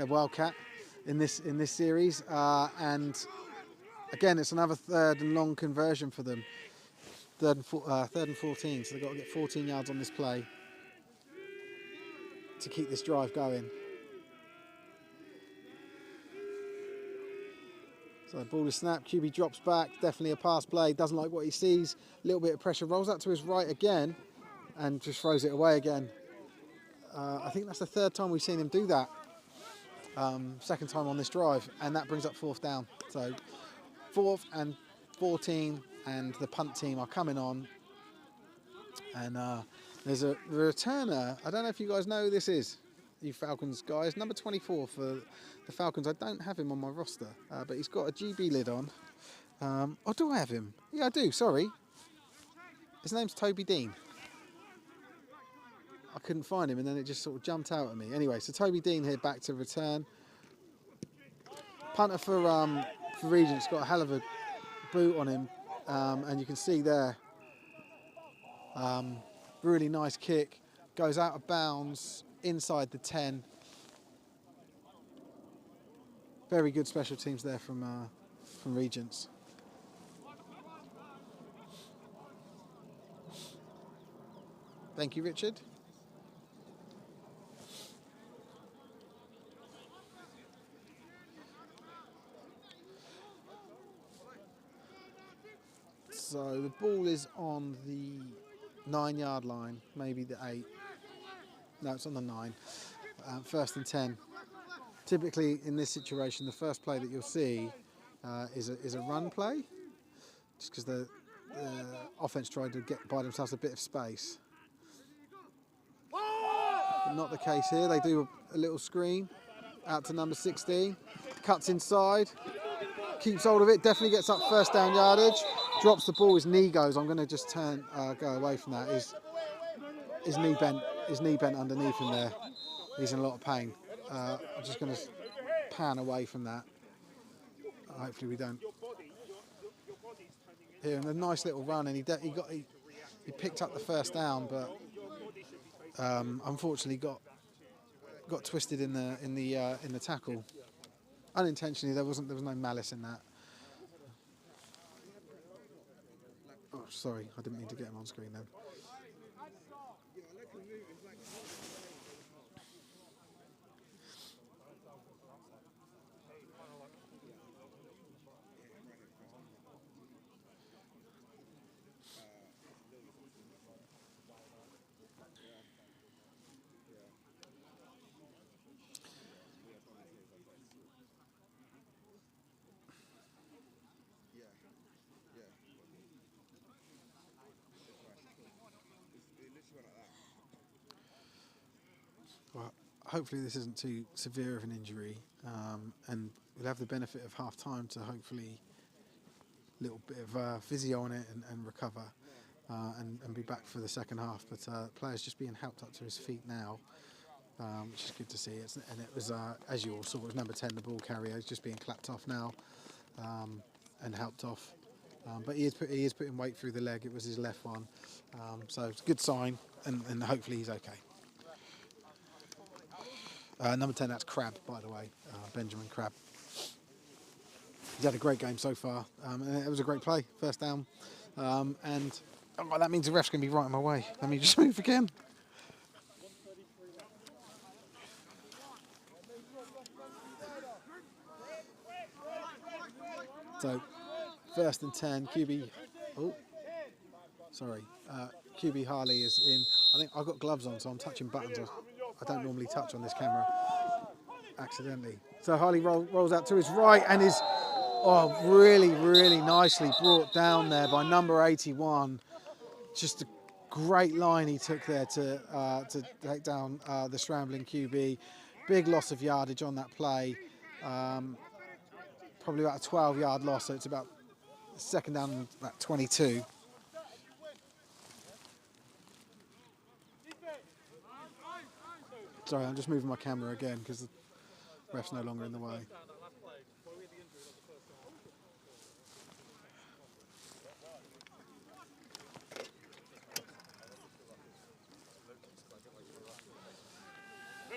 wildcat in this series. And again, it's another third and long conversion for them. Third and 14. So they've got to get 14 yards on this play to keep this drive going. So the ball is snapped, QB drops back, definitely a pass play, doesn't like what he sees, a little bit of pressure, rolls out to his right again and just throws it away again. I think that's the third time we've seen him do that. second time on this drive, and that brings up 4th down. So 4th and 14, and the punt team are coming on. And there's a returner. I don't know if you guys know who this is, you Falcons guys. Number 24 for the Falcons. I don't have him on my roster, but he's got a GB lid on. Oh, do I have him? Yeah, I do. Sorry. His name's Toby Dean. I couldn't find him, and then it just sort of jumped out at me. Anyway, so Toby Dean here back to return. Punter for Regents got a hell of a boot on him, and you can see there. Really nice kick, goes out of bounds inside the 10. Very good special teams there from Regents. Thank you, Richard. So the ball is on the 9-yard line, maybe the 8. No, it's on the 9. 1st and 10. Typically in this situation, the first play that you'll see is a run play, just because the offense tried to buy themselves a bit of space. But not the case here. They do a little screen out to number 16, cuts inside, keeps hold of it, definitely gets up 1st down yardage, drops the ball, his knee goes. I'm going to just go away from that. His knee bent underneath him there. He's in a lot of pain. I'm just going to pan away from that. Hopefully we don't. Here, and a nice little run, and he picked up the 1st down, but unfortunately got twisted in the tackle. Unintentionally, there was no malice in that. Oh, sorry, I didn't mean to get him on screen then. Well, hopefully this isn't too severe of an injury, and we'll have the benefit of half time to hopefully a little bit of physio on it and recover and be back for the second half. But player's just being helped up to his feet now, which is good to see. And it was, as you all saw, it was number 10, the ball carrier. He's just being clapped off now and helped off. But he is putting weight through the leg. It was his left one. So it's a good sign, and hopefully he's okay. Number 10, that's Crab, by the way, Benjamin Crab. He's had a great game so far, and it was a great play, 1st down. And that means the ref's going to be right in my way. Let me just move again. So, 1st and 10, QB. Oh, sorry. QB Harley is in. I think I've got gloves on, so I'm touching buttons I don't normally touch on this camera, accidentally. So Harley rolls out to his right and is really, really nicely brought down there by number 81. Just a great line he took there to take down the scrambling QB. Big loss of yardage on that play. Probably about a 12-yard loss, so it's about 2nd down and about 22. Sorry, I'm just moving my camera again because the ref's no longer in the way.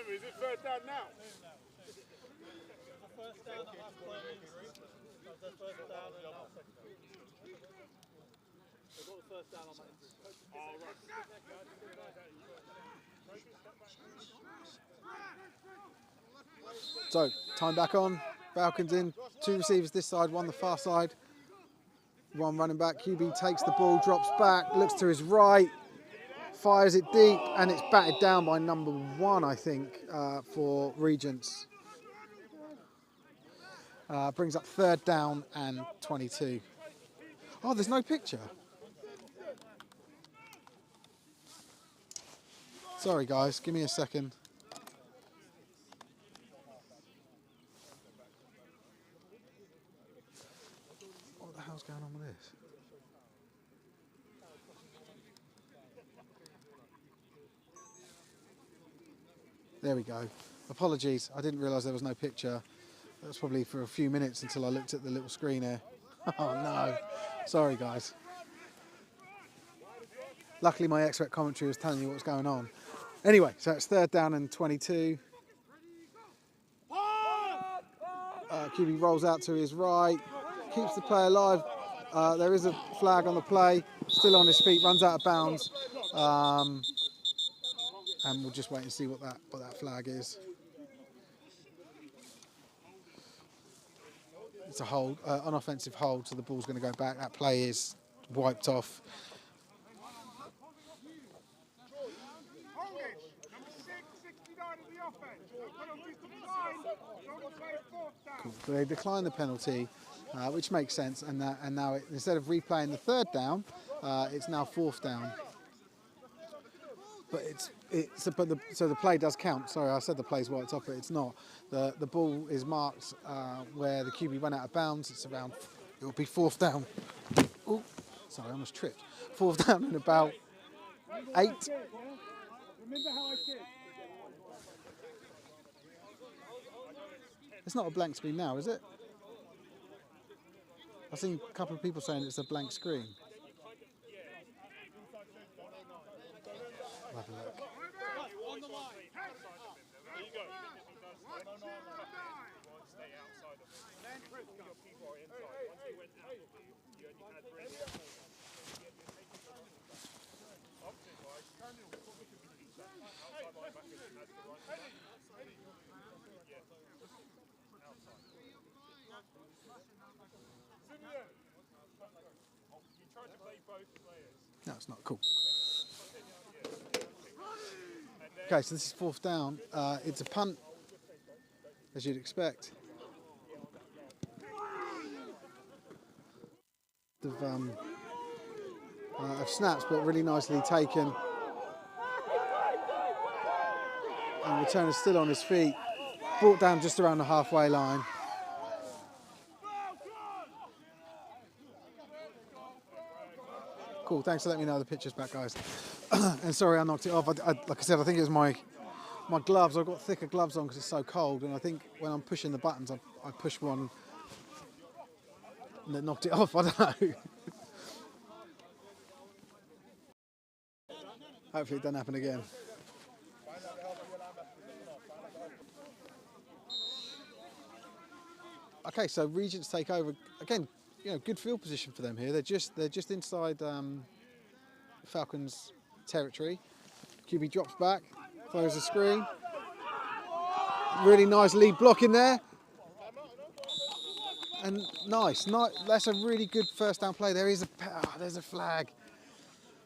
Is it 3rd down now? First down at half play. The 1st down and not 2nd. They've got the 1st down on that. Oh, right. So, time back on. Falcons in. 2 receivers this side, 1 the far side. 1 running back. QB takes the ball, drops back, looks to his right, fires it deep, and it's batted down by number 1, I think, for Regents. Brings up 3rd down and 22. Oh, there's no picture. Sorry guys, give me a second. What the hell's going on with this? There we go. Apologies, I didn't realise there was no picture. That was probably for a few minutes until I looked at the little screen here. Oh no, sorry guys. Luckily my expert commentary was telling you what was going on. Anyway, so it's 3rd down and 22. QB rolls out to his right, keeps the play alive. There is a flag on the play, still on his feet, runs out of bounds. And we'll just wait and see what that flag is. It's a hold, unoffensive hold, so the ball's going to go back. That play is wiped off. Cool. So they decline the penalty, which makes sense, and now instead of replaying the 3rd down, it's now 4th down. But so the play does count. Sorry, I said the play's wiped off, but it's not. The ball is marked where the QB went out of bounds. It's around. It will be 4th down. Oh, sorry, I almost tripped. 4th down in about 8. It's not a blank screen now, is it? I've seen a couple of people saying it's a blank screen. I'll have a look. No, it's not cool. Okay, so this is 4th down. It's a punt, as you'd expect. Of snaps, but really nicely taken. And returner still on his feet. Brought down just around the halfway line. Cool, thanks for letting me know the picture's back, guys. And sorry I knocked it off. Like I said, I think it was my gloves. I've got thicker gloves on because it's so cold, and I think when I'm pushing the buttons, I push one and it knocked it off. I don't know. Hopefully it doesn't happen again. Okay, so Regents take over again. You know, good field position for them here. They're just inside Falcons territory. QB drops back, throws a screen. Really nice lead block in there. And nice. That's a really good 1st down play. There's a flag.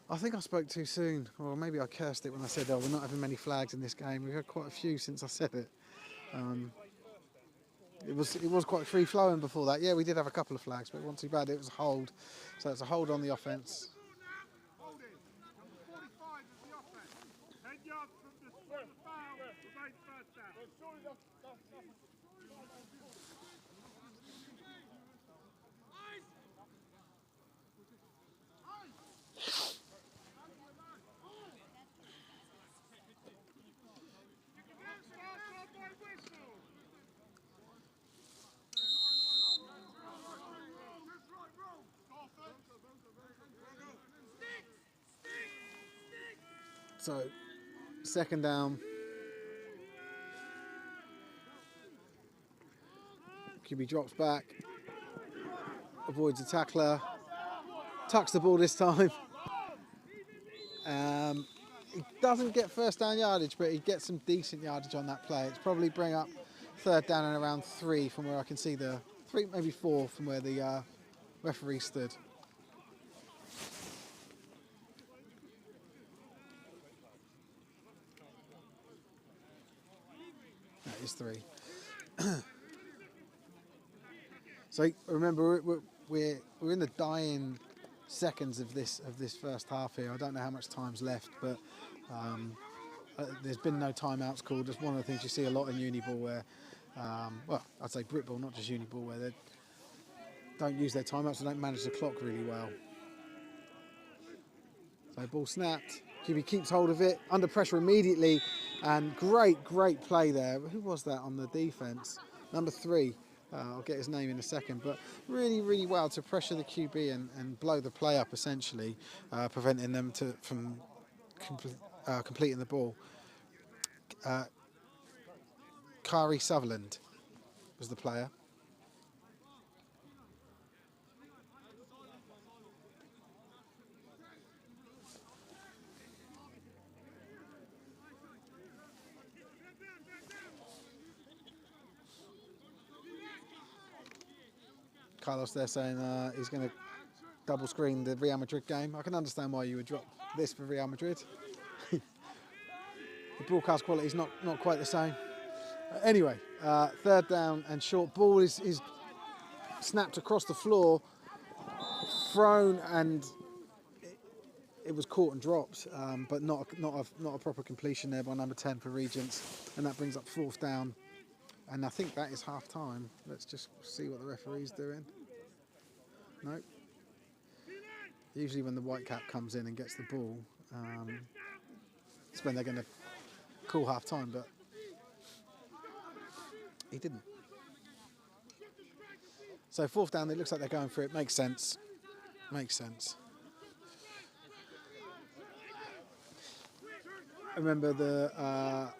I think I spoke too soon, or maybe I cursed it when I said, "Oh, we're not having many flags in this game." We've had quite a few since I said it. It was quite free flowing before that. Yeah, we did have a couple of flags, but it wasn't too bad. It was a hold, so it's a hold on the offense. So, 2nd down. QB drops back, avoids a tackler, tucks the ball this time. He doesn't get 1st down yardage, but he gets some decent yardage on that play. It's probably bring up 3rd down and around 3 from where I can see the 3, maybe 4 from where the referee stood. That is 3. So remember, we're in the dying seconds of this first half here. I don't know how much time's left, but there's been no timeouts called. It's one of the things you see a lot in uni ball where, well, I'd say Brit ball, not just uni ball, where they don't use their timeouts and don't manage the clock really well. So ball snapped. QB keeps hold of it, under pressure immediately, and great play there. Who was that on the defence? Number 3. I'll get his name in a second, but really well to pressure the QB and blow the play up essentially, preventing them from completing the ball. Kari Sutherland was the player. Carlos there saying he's going to double screen the Real Madrid game. I can understand why you would drop this for Real Madrid. The broadcast quality is not quite the same. Anyway, third down and short. Ball is snapped across the floor, thrown, and it was caught and dropped, but not a proper completion there by number 10 for Regents, and that brings up fourth down. And I think that is half time. Let's just see what the referee's doing. Nope. Usually when the white cap comes in and gets the ball, it's when they're going to call half time, but he didn't. So fourth down, it looks like they're going for it. Makes sense. Makes sense. Remember the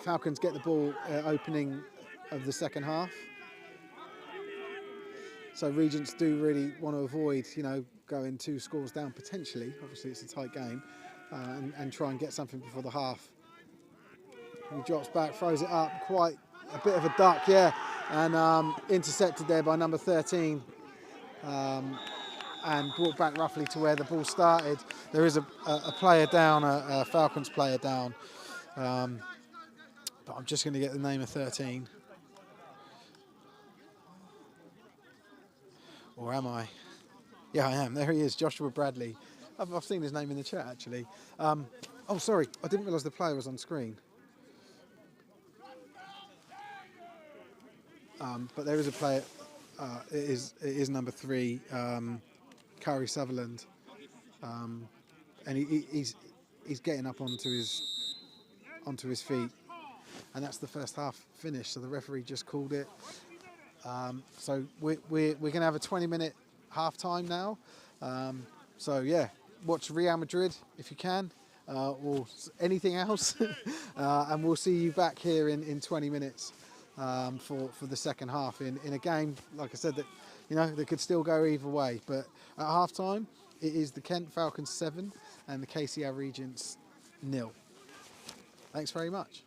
Falcons get the ball opening of the second half. So Regents do really want to avoid, going 2 scores down potentially. Obviously, it's a tight game, and try and get something before the half. He drops back, throws it up, quite a bit of a duck, yeah, and intercepted there by number 13, and brought back roughly to where the ball started. There is a player down, a Falcons player down, but I'm just going to get the name of 13. Or am I? Yeah, I am. There he is, Joshua Bradley. I've seen his name in the chat, actually. Oh, sorry, I didn't realise the player was on screen. But there is a player. It is number 3, Kari Sutherland, and he's getting up onto his feet, and that's the first half finished. So the referee just called it. So we're going to have a 20-minute half time now. So yeah, watch Real Madrid if you can, or anything else, and we'll see you back here in 20 minutes for the second half in a game, like I said, that that could still go either way. But at half time, it is the Kent Falcons 7 and the KCL Regents 0. Thanks very much.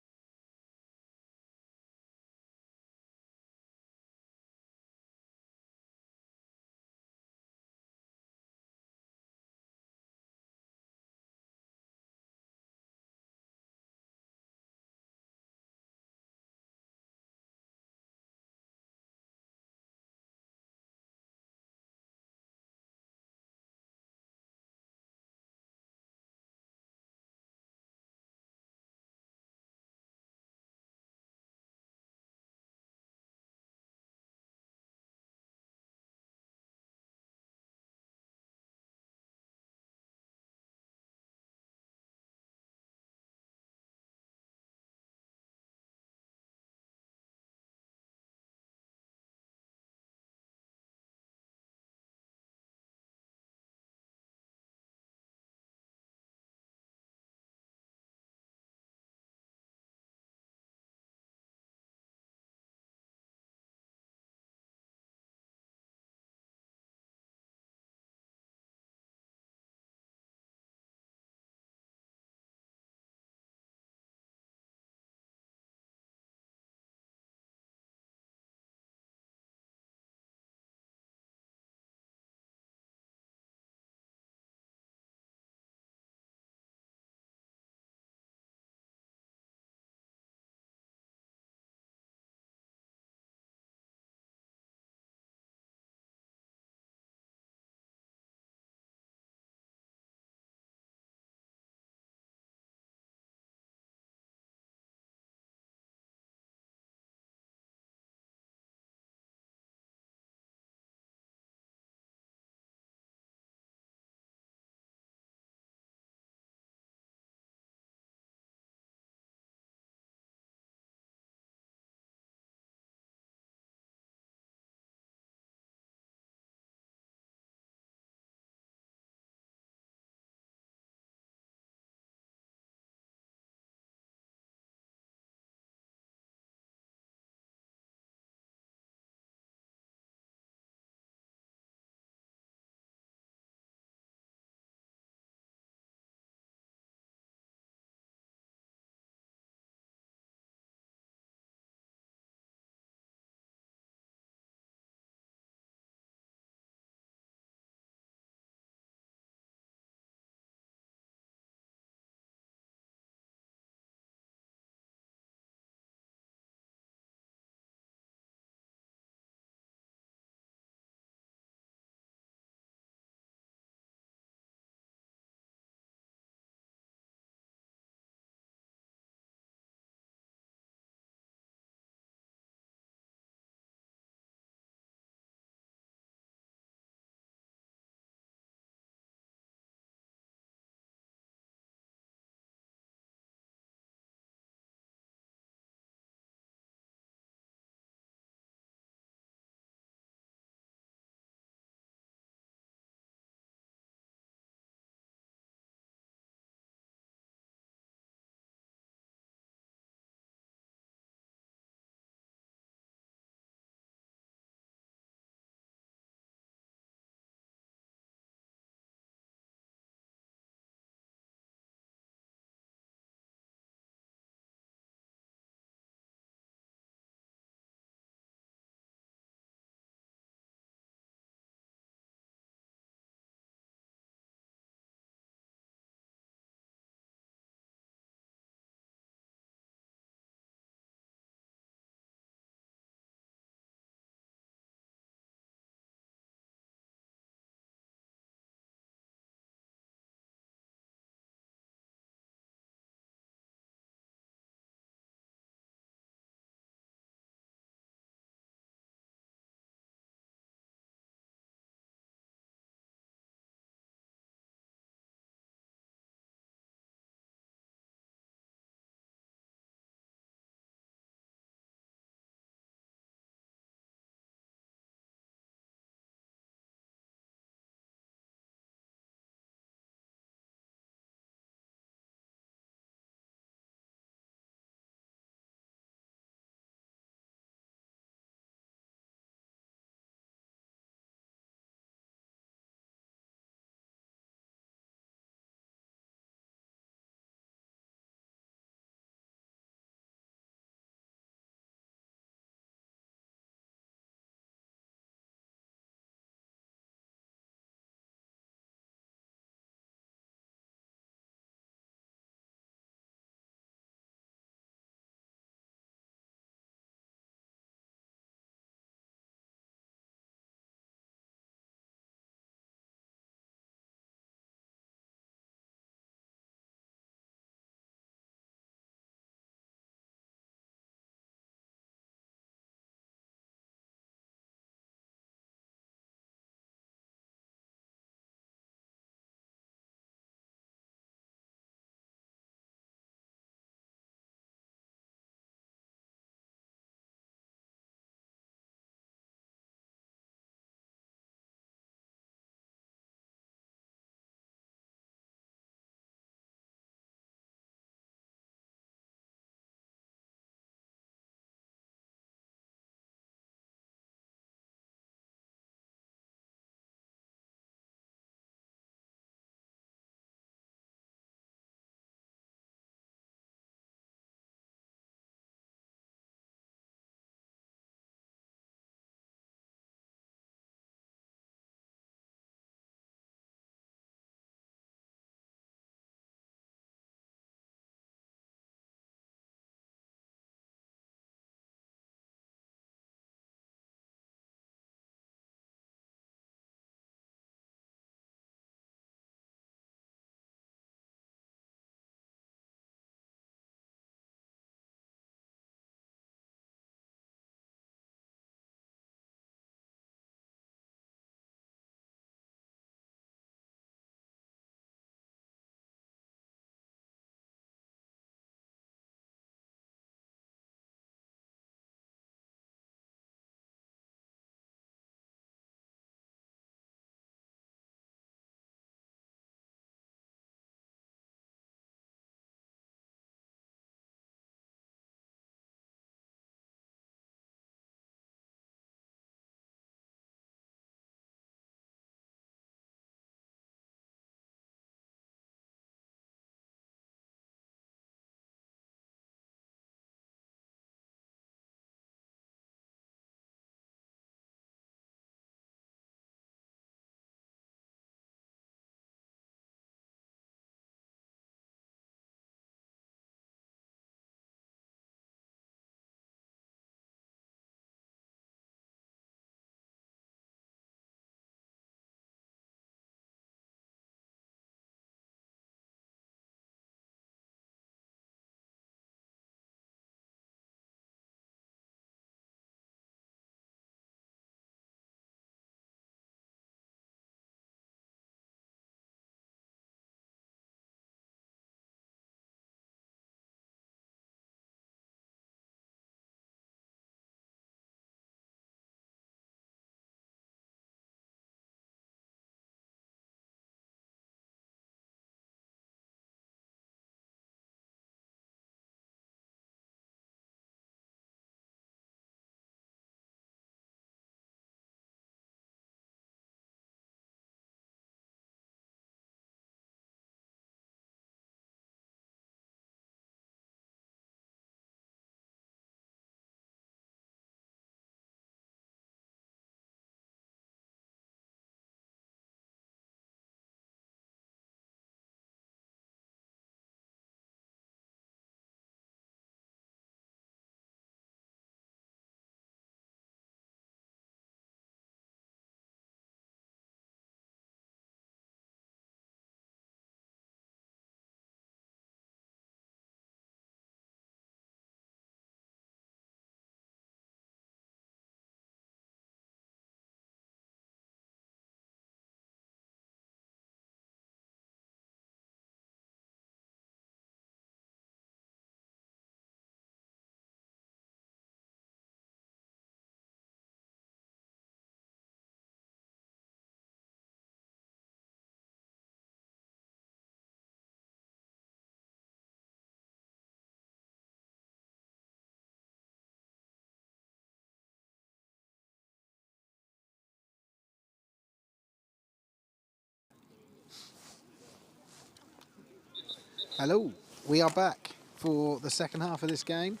Hello, we are back for the second half of this game.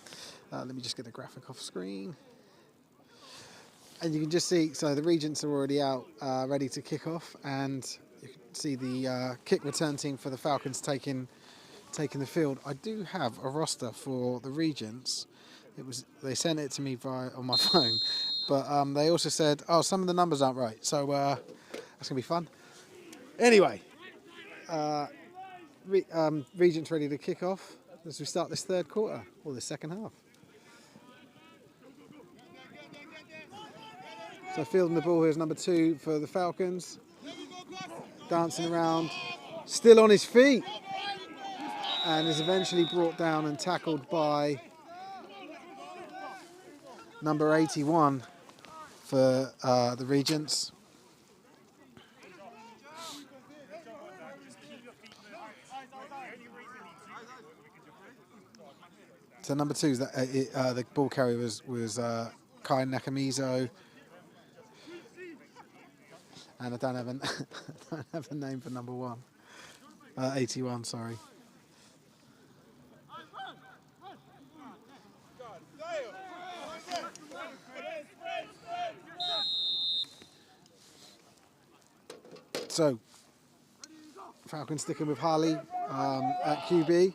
Let me just get the graphic off screen. And you can just see, so the Regents are already out, ready to kick off, and you can see the kick return team for the Falcons taking the field. I do have a roster for the Regents. They sent it to me on my phone, but they also said, oh, some of the numbers aren't right, so that's gonna be fun. Anyway. Regents ready to kick off as we start this third quarter, or the second half. So fielding the ball here is number 2 for the Falcons. Dancing around, still on his feet, and is eventually brought down and tackled by number 81 for the Regents. So number 2 is that the ball carrier was Kai Nakamizo, and I don't have don't have a name for number 1. 81, sorry. So Falcons sticking with Harley at QB.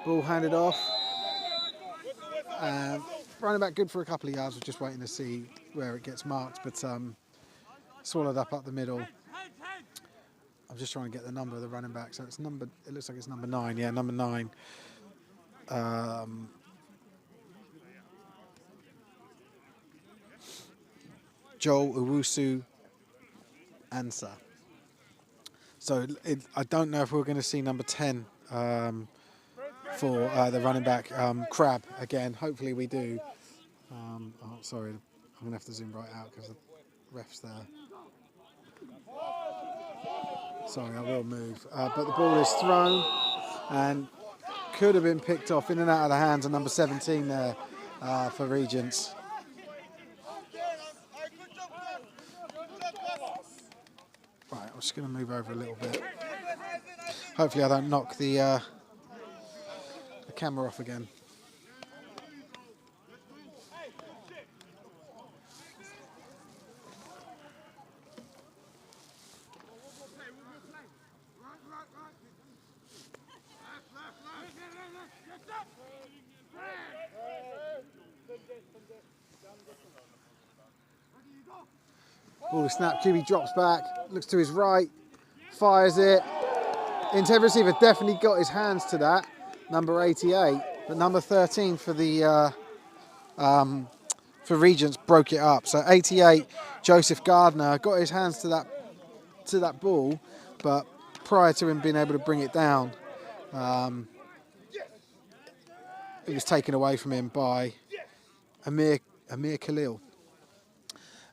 Ball handed off. Running back good for a couple of yards. We're just waiting to see where it gets marked, but swallowed up the middle. I'm just trying to get the number of the running back. So it looks like it's number 9. Yeah, number 9. Joel Owusu Ansah. So I don't know if we're going to see number 10 for the running back, Crab, again. Hopefully we do. Oh, sorry, I'm going to have to zoom right out because the ref's there. Sorry, I will move. But the ball is thrown and could have been picked off in and out of the hands of number 17 there for Regents. Right, I'm just going to move over a little bit. Hopefully I don't knock the camera off again. Ball is snapped, QB drops back, looks to his right, fires it. Intended receiver definitely got his hands to that, number 88, but number 13 for the for Regents broke it up. So 88, Joseph Gardner got his hands to that ball, but prior to him being able to bring it down, it was taken away from him by Amir Khalil.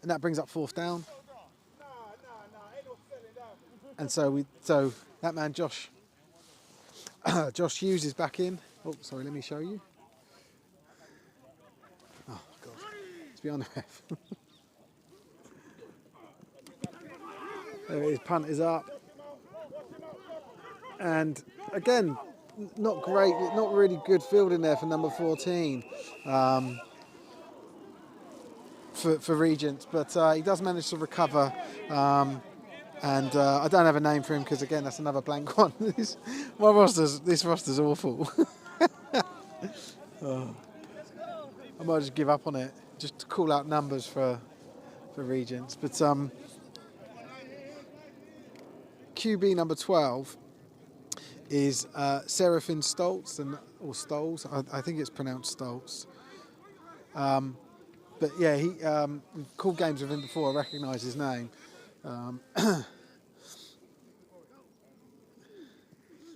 And that brings up 4th down. And so that man Josh Hughes is back in. Oh, sorry, let me show you. Oh God, it's beyond the ref. There it is, punt is up. And again, not great, not really good fielding there for number 14. For Regents, but he does manage to recover, and I don't have a name for him because again that's another blank one. This roster's awful. Oh. I might just give up on it, just to call out numbers for Regents. But QB number 12 is Seraphin Stoltz, or Stolz. I think it's pronounced Stoltz. But yeah, we've called games with him before. I recognise his name.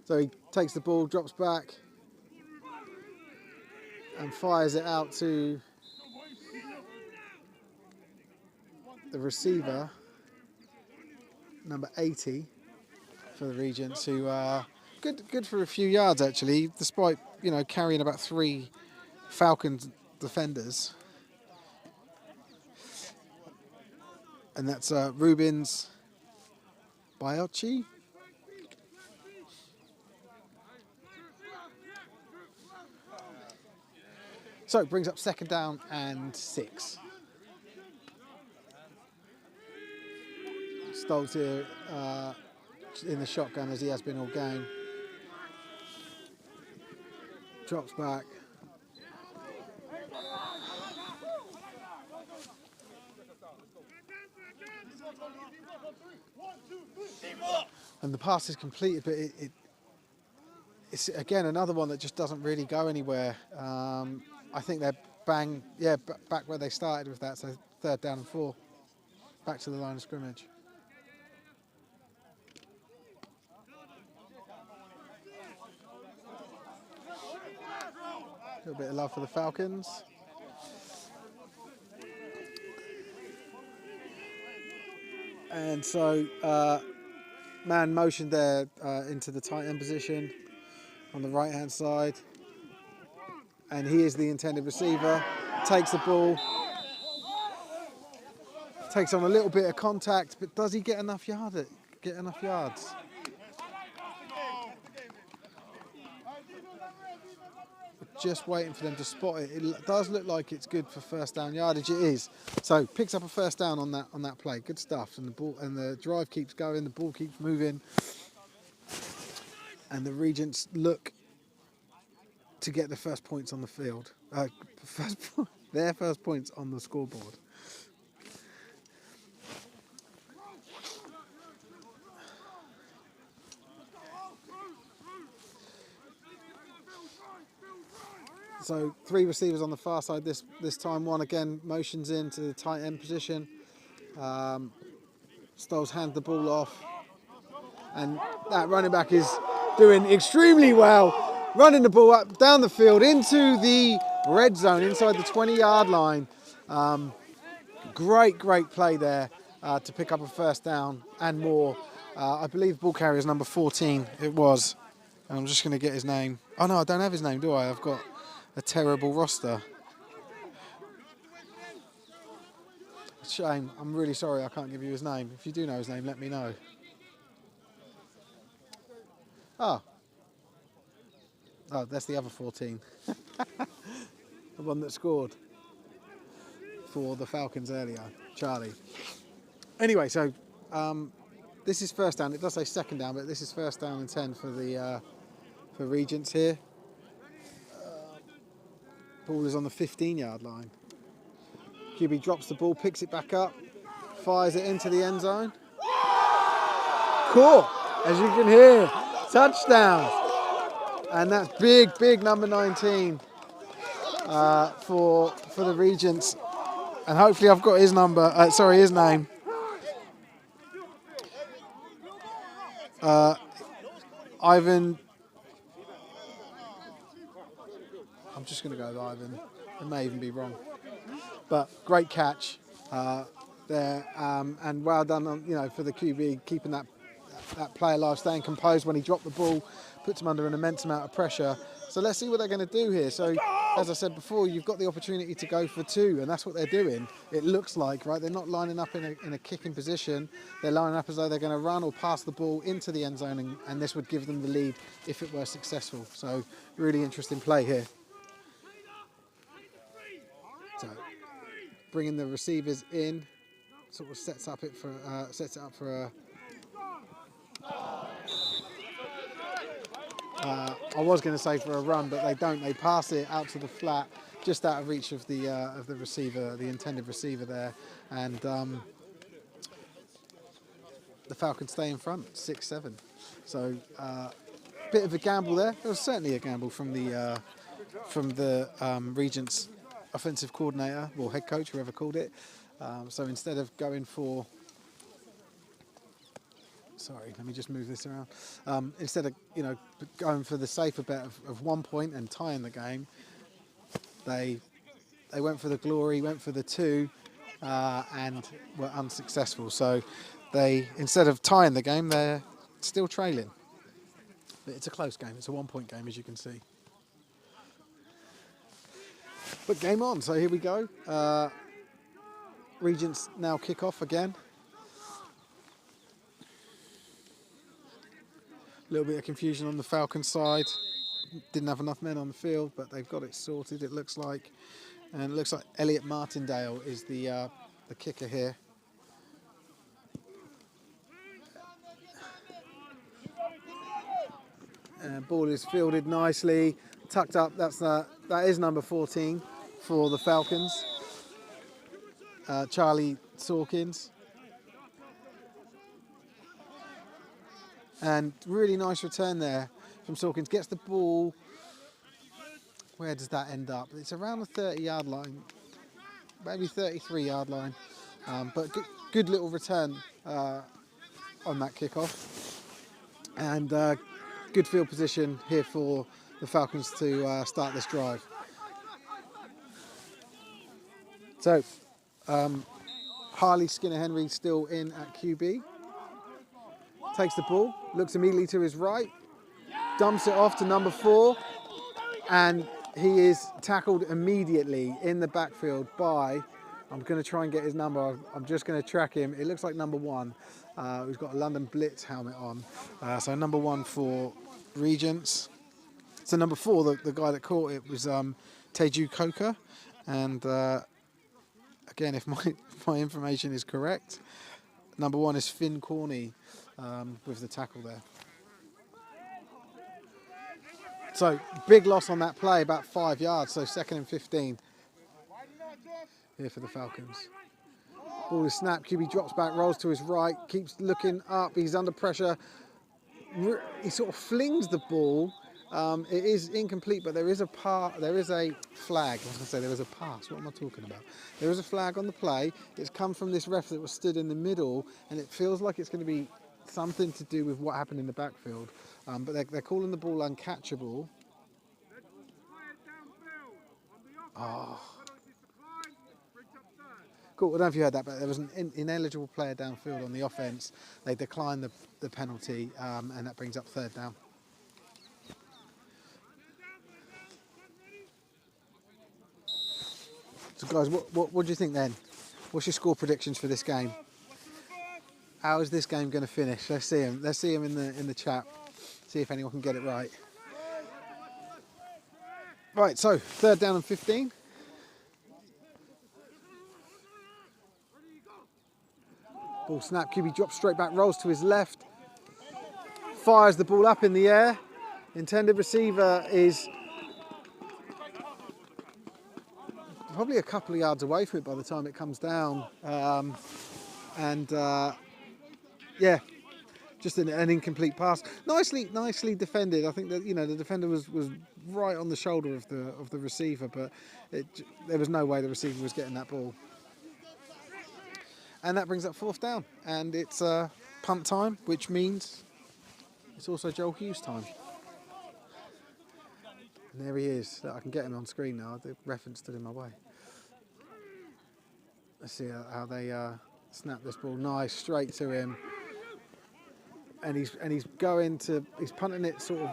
So he takes the ball, drops back, and fires it out to the receiver, number 80 for the Regents, who are good for a few yards actually, despite carrying about 3 Falcons defenders. And that's Rubens Biocchi. So it brings up 2nd down and 6. Stolz here in the shotgun as he has been all game. Drops back. And the pass is completed, but it's again another one that just doesn't really go anywhere. I think they're back where they started with that, so 3rd down and 4. Back to the line of scrimmage. A little bit of love for the Falcons. And so man motioned there into the tight end position on the right hand side. And he is the intended receiver. Takes the ball. Takes on a little bit of contact, but does he get enough yards? Just waiting for them to spot it. It does look like it's good for 1st down yardage. It is. So picks up a 1st down on that play. Good stuff. And the drive keeps going. The ball keeps moving. And the Regents look to get the first points on the field. Their first points on the scoreboard. So 3 receivers on the far side this time. One again motions into the tight end position. Stolz hands the ball off. And that running back is doing extremely well. Running the ball up down the field into the red zone, inside the 20-yard line. Great play there to pick up a 1st down and more. I believe ball carrier is number 14. It was. And I'm just going to get his name. Oh no, I don't have his name, do I? I've got a terrible roster. Shame. I'm really sorry I can't give you his name. If you do know his name, let me know. Oh, that's the other 14. The one that scored for the Falcons earlier, Charlie. Anyway, so this is 1st down. It does say 2nd down, but this is 1st down and 10 for Regents here. Ball is on the 15-yard line. QB drops the ball, picks it back up, fires it into the end zone. Caught, as you can hear, touchdown. And that's big number 19 for the Regents. And hopefully I've got his his name. Ivan. I'm just going to go with Ivan. It may even be wrong. But great catch there, and well done on, for the QB keeping that play alive, staying composed when he dropped the ball, puts him under an immense amount of pressure. So let's see what they're going to do here. So as I said before, you've got the opportunity to go for 2, and that's what they're doing. It looks like, right? They're not lining up in a kicking position. They're lining up as though they're going to run or pass the ball into the end zone, and this would give them the lead if it were successful. So really interesting play here. So bringing the receivers in, sort of sets it up for a. I was going to say for a run, but they don't. They pass it out to the flat, just out of reach of the receiver, the intended receiver there, and the Falcons stay in front, 6-7. So bit of a gamble there. It was certainly a gamble from the Regents offensive coordinator, or head coach, whoever called it. So instead of going for, sorry, let me just move this around. Instead of going for the safer bet of 1 point and tying the game, they went for the glory, went for the 2, and were unsuccessful. So they, instead of tying the game, they're still trailing. But it's a close game. It's a 1 point game, as you can see. But game on, so here we go. Regents now kick off again. A little bit of confusion on the Falcons side. didn't have enough men on the field, but they've got it sorted, it looks like. And it looks like Elliot Martindale is the kicker here. Ball is fielded nicely, tucked up. That is number 14 for the Falcons, Charlie Sawkins. And really nice return there from Sawkins. Gets the ball. Where does that end up? It's around the 30-yard line, maybe 33-yard line. But good little return on that kickoff. And good field position here for the Falcons to start this drive. So, Harley Skinner-Henry still in at QB. Takes the ball, looks immediately to his right, dumps it off to number 4, and he is tackled immediately in the backfield by, I'm going to try and get his number, I'm just going to track him. It looks like number 1, who's got a London Blitz helmet on. So number 1 for Regents. So number 4, the guy that caught it was Teju Coker. And again, if my information is correct, number 1 is Finn Corney with the tackle there. So big loss on that play, about 5 yards, so 2nd and 15 here for the Falcons. Ball is snapped, QB drops back, rolls to his right, keeps looking up, he's under pressure. He sort of flings the ball. It is incomplete, but there is a flag. I was going to say there is a pass. What am I talking about? There is a flag on the play. It's come from this ref that was stood in the middle, and it feels like it's going to be something to do with what happened in the backfield. But they're calling the ball uncatchable. Oh. Cool, I don't know if you heard that, but there was an ineligible player downfield on the offense. They declined the penalty, and that brings up 3rd down. So guys, what do you think then? What's your score predictions for this game? How is this game going to finish? Let's see him. Let's see him in the chat. See if anyone can get it right. Right, so 3rd down and 15. Ball snap, QB drops straight back, rolls to his left. Fires the ball up in the air. Intended receiver is probably a couple of yards away from it by the time it comes down. Yeah, just an incomplete pass. Nicely defended. I think that the defender was right on the shoulder of the receiver, but there was no way the receiver was getting that ball. And that brings up 4th down, and it's punt time, which means it's also Joel Hughes time. And there he is. I can get him on screen now. The reference stood in my way. Let's see how they snap this ball. Nice, straight to him. And he's punting it sort of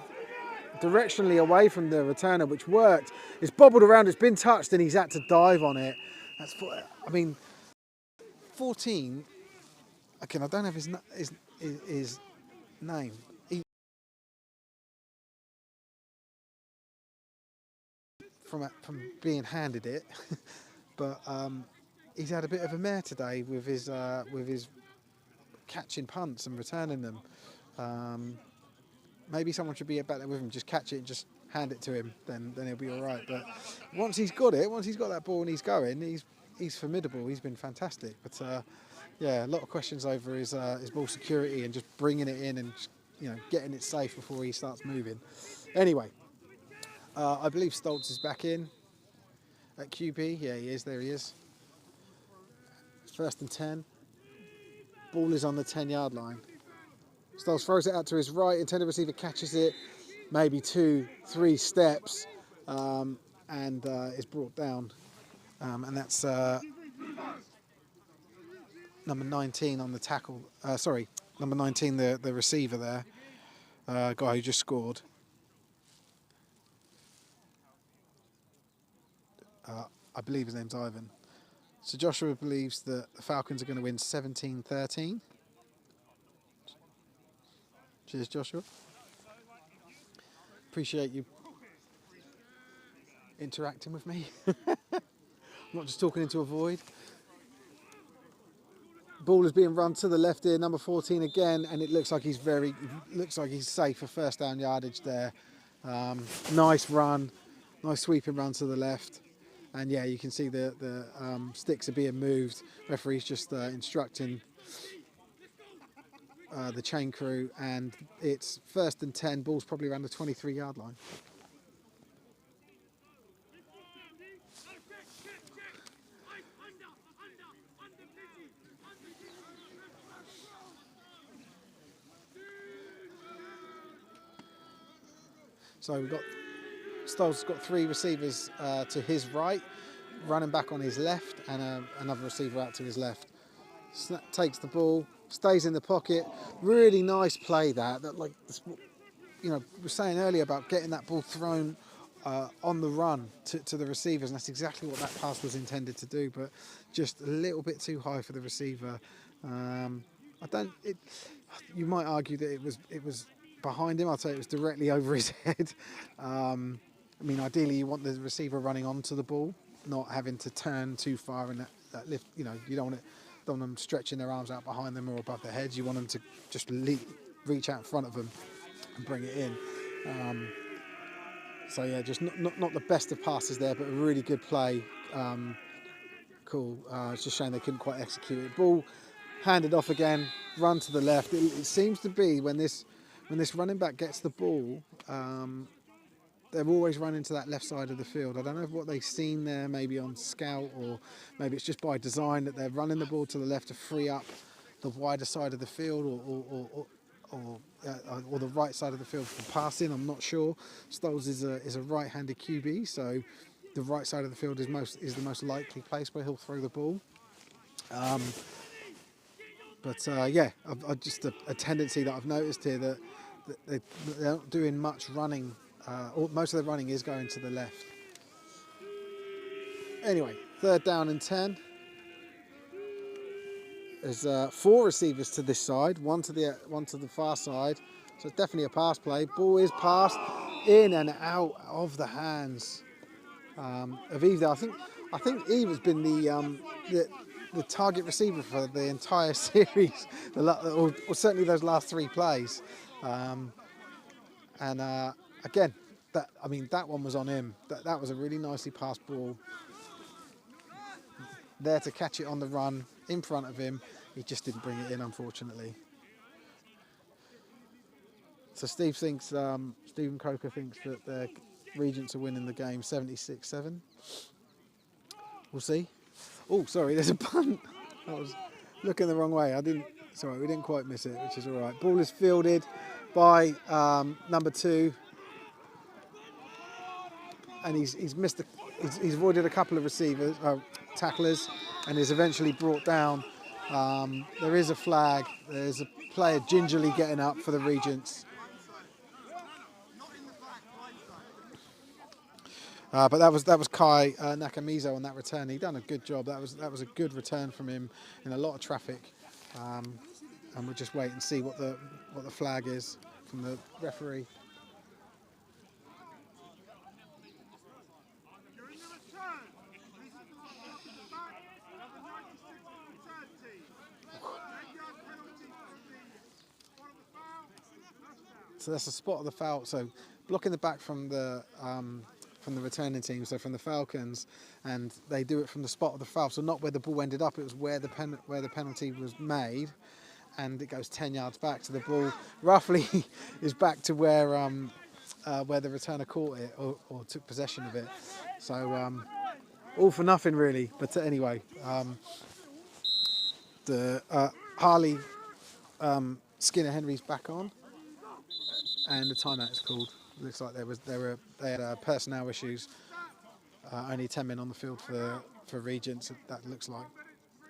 directionally away from the returner, which worked. It's bobbled around, it's been touched, and he's had to dive on it. 14. Again, I don't have his name. From being handed it, but he's had a bit of a mare today with his catching punts and returning them. Maybe someone should be back there with him, just catch it and just hand it to him, then he'll be all right. But once he's got that ball and he's going, he's formidable. He's been fantastic. But yeah, a lot of questions over his ball security and just bringing it in and getting it safe before he starts moving. Anyway, I believe Stoltz is back in at QB. Yeah, he is. There he is. It's 1st and 10. Ball is on the 10-yard line. Stoltz throws it out to his right. Intended receiver catches it, maybe 2-3 steps, and is brought down. And that's number 19 on the tackle. Number 19, the receiver there, guy who just scored. I believe his name's Ivan. So Joshua believes that the Falcons are going to win 17-13. Cheers, Joshua. Appreciate you interacting with me. I'm not just talking into a void. Ball is being run to the left here, number 14 again, and it looks like he's safe for first down yardage there. Nice run, nice sweeping run to the left, and yeah, you can see the sticks are being moved. Referee's just instructing the chain crew, and it's 1st and 10. Ball's probably around the 23-yard line. So we've got Stoll's got 3 receivers to his right, running back on his left, and another receiver out to his left. Takes the ball, stays in the pocket. Really nice play that like, you know, we were saying earlier about getting that ball thrown on the run to the receivers, and that's exactly what that pass was intended to do, but just a little bit too high for the receiver. You might argue that it was behind him. I'd say it was directly over his head. I mean, ideally you want the receiver running onto the ball, not having to turn too far and that lift. You know, you don't want them stretching their arms out behind them or above their heads. You want them to just reach out in front of them and bring it in. So yeah, just not the best of passes there, but a really good play. Cool. It's just shame they couldn't quite execute it. Ball handed off again, run to the left. It seems to be when this running back gets the ball, they're always running to that left side of the field. I don't know what they've seen there, maybe on scout, or maybe it's just by design that they're running the ball to the left to free up the wider side of the field, or the right side of the field for passing. I'm not sure. Stolz is a right-handed QB, so the right side of the field is the most likely place where he'll throw the ball. Yeah, I've just a tendency that I've noticed here that they're not doing much running. Most of the running is going to the left. Anyway, 3rd down and 10. There's 4 receivers to this side, one to the far side. So it's definitely a pass play. Ball is passed in and out of the hands of Eve there. I think Eve has been the target receiver for the entire series, or certainly those last 3 plays. Again, that one was on him. That was a really nicely passed ball. There to catch it on the run in front of him. He just didn't bring it in, unfortunately. So Stephen Coker thinks that the Regents are winning the game 76-7. We'll see. Oh, sorry, there's a punt. I was looking the wrong way. We didn't quite miss it, which is all right. Ball is fielded by number 2. And he's avoided a couple of tacklers, and is eventually brought down. There is a flag. There's a player gingerly getting up for the Regents. But that was Kai Nakamizo on that return. He done a good job. That was a good return from him in a lot of traffic. And we'll just wait and see what the flag is from the referee. So that's the spot of the foul. So blocking the back from the returning team, so from the Falcons, and they do it from the spot of the foul. So not where the ball ended up, it was where the penalty was made, and it goes 10 yards back. So the ball roughly is back to where the returner caught it or took possession of it. So all for nothing really. But anyway, the Harley Skinner Henry's back on. And the timeout is called. Looks like they had personnel issues. Only 10 men on the field for Regents. That looks like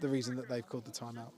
the reason that they've called the timeout.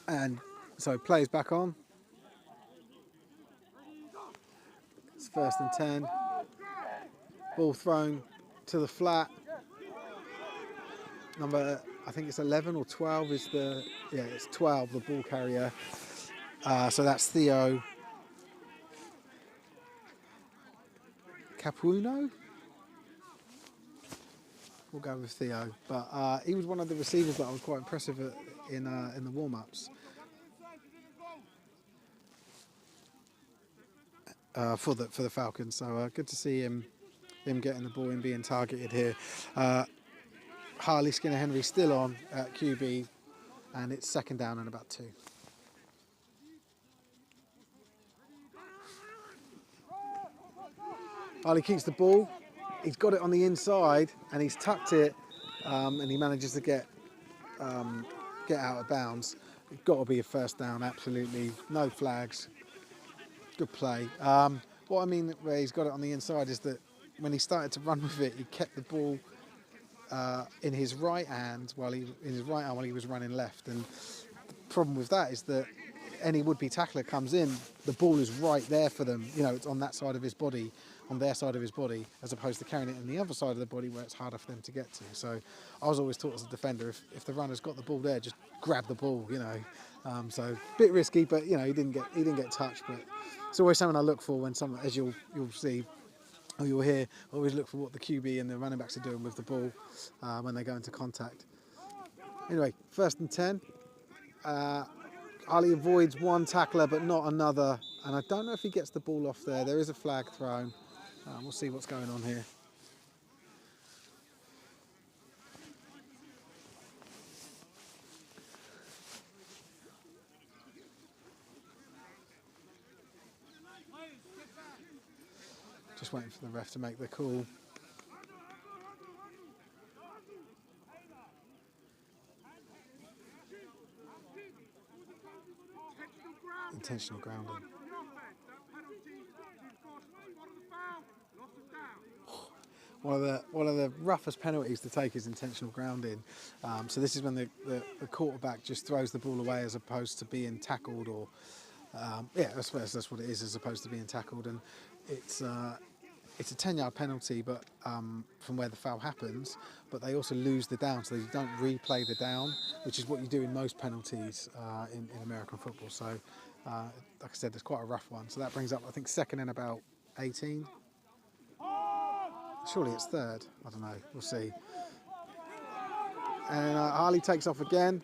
And so plays back on. It's 1st and 10. Ball thrown to the flat. Number, I think it's 11 or 12 is the, yeah, it's 12, the ball carrier. So that's Theo Capuano. We'll go with Theo. But he was one of the receivers that I was quite impressive at in the warm-ups. For the Falcons, so good to see him getting the ball and being targeted here. Harley Skinner Henry still on at QB, and it's 2nd down and about 2. Harley keeps the ball. He's got it on the inside and he's tucked it, and he manages to get out of bounds. It's got to be a 1st down, absolutely. No flags. Good play. What I mean where he's got it on the inside is that when he started to run with it, he kept the ball in his right hand while he was running left. And the problem with that is that any would-be tackler comes in, the ball is right there for them. You know, it's on that side of his body, on their side of his body, as opposed to carrying it on the other side of the body where it's harder for them to get to. So I was always taught as a defender, if the runner's got the ball there, just grab the ball. You know, so a bit risky, but you know he didn't get touched. But it's always something I look for when someone, as you'll see. Or you'll hear, always look for what the QB and the running backs are doing with the ball when they go into contact. Anyway, 1st and 10. Ali avoids one tackler but not another. And I don't know if he gets the ball off there. There is a flag thrown. We'll see what's going on here. Just waiting for the ref to make the call. Intentional grounding. One of the roughest penalties to take is intentional grounding. So this is when the quarterback just throws the ball away as opposed to being tackled, or yeah, that's what it is, as opposed to being tackled. And it's a 10-yard penalty, but from where the foul happens, but they also lose the down, so they don't replay the down, which is what you do in most penalties in American football. So, like I said, there's quite a rough one. So that brings up, I think, 2nd and about 18. Surely it's 3rd. I don't know. We'll see. And Harley takes off again.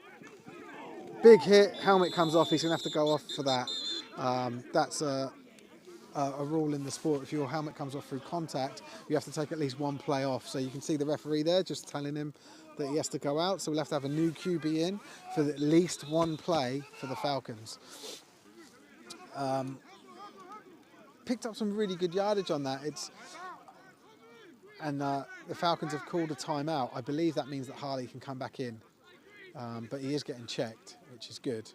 Big hit. Helmet comes off. He's going to have to go off for that. That's a rule in the sport. If your helmet comes off through contact, you have to take at least one play off. So you can see the referee there just telling him that he has to go out. So we'll have to have a new QB in for at least one play for the Falcons. Picked up some really good yardage on that. And the Falcons have called a timeout. I believe that means that Harley can come back in, but he is getting checked, which is good.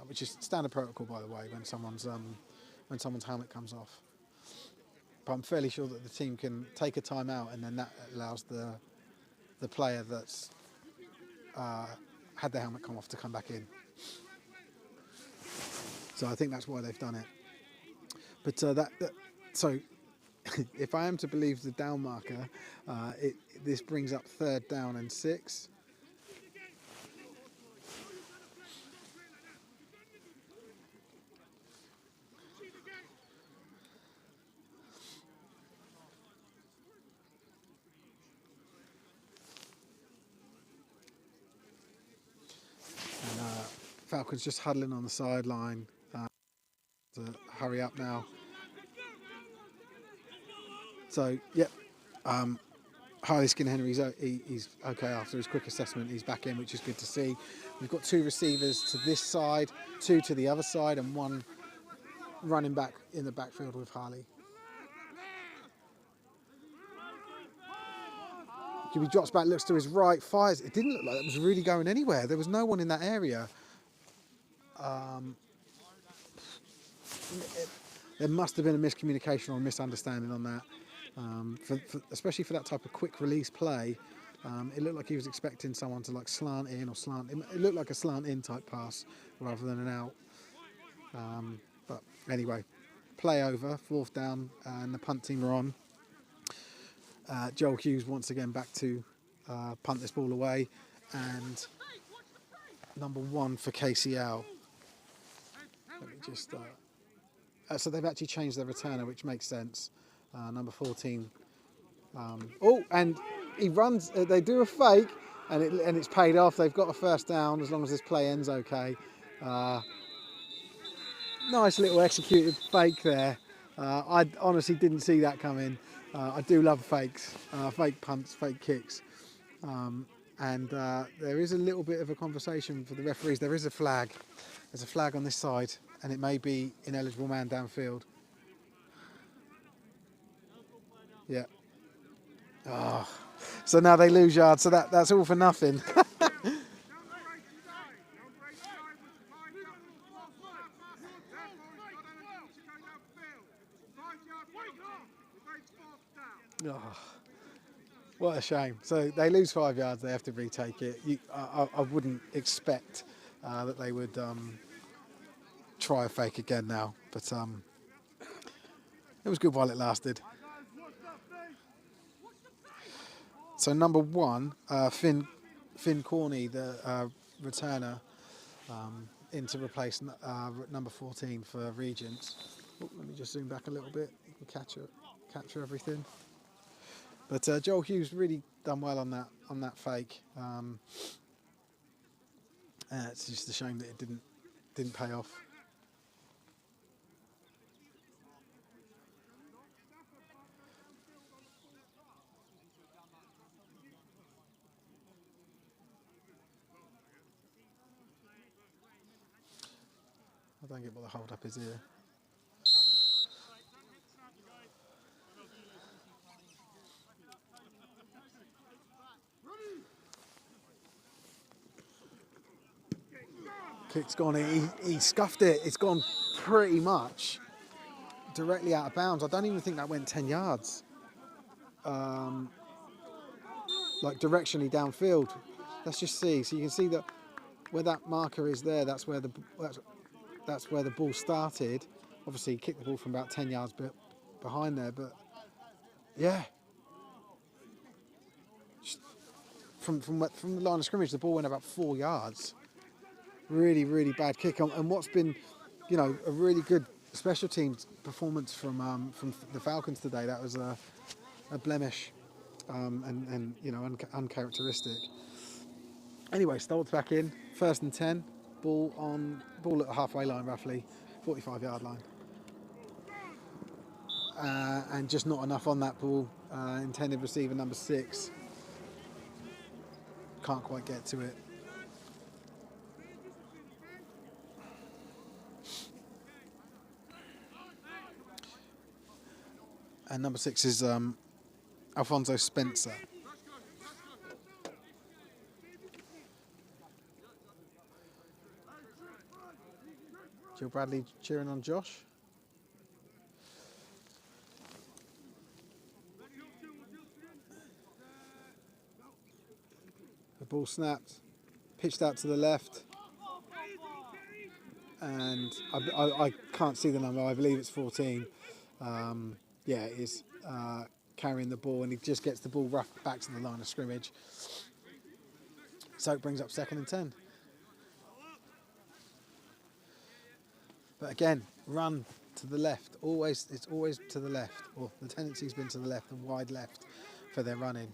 Which is standard protocol, by the way, when someone's helmet comes off. But I'm fairly sure that the team can take a timeout, and then that allows the player that's had their helmet come off to come back in. So I think that's why they've done it. But so if I am to believe the down marker, this brings up 3rd down and 6. Falcons just huddling on the sideline to hurry up now. So, yep, Harley Skinner Henry, he's okay after his quick assessment. He's back in, which is good to see. We've got 2 receivers to this side, 2 to the other side, and 1 running back in the backfield with Harley. QB drops back, looks to his right, fires. It didn't look like it was really going anywhere. There was no one in that area. There must have been a miscommunication or a misunderstanding on that. Especially for that type of quick release play, It looked like he was expecting someone to like slant in or slant. It looked like a slant in type pass rather than an out. But anyway, play over, 4th down, and the punt team are on. Joel Hughes once again back to punt this ball away, and number 1 for KCL. Let me just. So they've actually changed their returner, which makes sense. Number 14. Oh, and he runs. They do a fake, and it's paid off. They've got a 1st down as long as this play ends okay. Nice little executed fake there. I honestly didn't see that coming. I do love fakes, fake punts, fake kicks. And there is a little bit of a conversation for the referees. There is a flag. There's a flag on this side, and it may be ineligible man downfield. Yeah. Oh. So now they lose yards, so that's all for nothing. Oh, what a shame. So they lose 5 yards, they have to retake it. I wouldn't expect that they would try a fake again now, but it was good while it lasted. So number 1, Finn Corney, the returner, in to replace number 14 for Regents. Oh, let me just zoom back a little bit. You can capture everything. But Joel Hughes really done well on that fake. It's just a shame that it didn't pay off. I don't get what the hold up is here. Kick's gone. He scuffed it. It's gone pretty much directly out of bounds. I don't even think that went 10 yards. Like directionally downfield. Let's just see. So you can see that where that marker is there. That's where the ball started. Obviously, he kicked the ball from about 10 yards behind there. But yeah, from the line of scrimmage, the ball went about 4 yards. Really, really bad kick. And what's been, a really good special teams performance from the Falcons today. That was a blemish, and uncharacteristic. Anyway, Stoltz back in, 1st and 10, ball at the halfway line roughly, 45-yard line, and just not enough on that ball. Intended receiver number 6 can't quite get to it. And number 6 is Alfonso Spencer. Jill Bradley cheering on Josh. The ball snapped, pitched out to the left. And I can't see the number, I believe it's 14. Yeah, it is carrying the ball, and he just gets the ball rough back to the line of scrimmage. So it brings up 2nd and 10. But again, run to the left. It's always to the left, or the tendency's been to the left, the wide left for their running.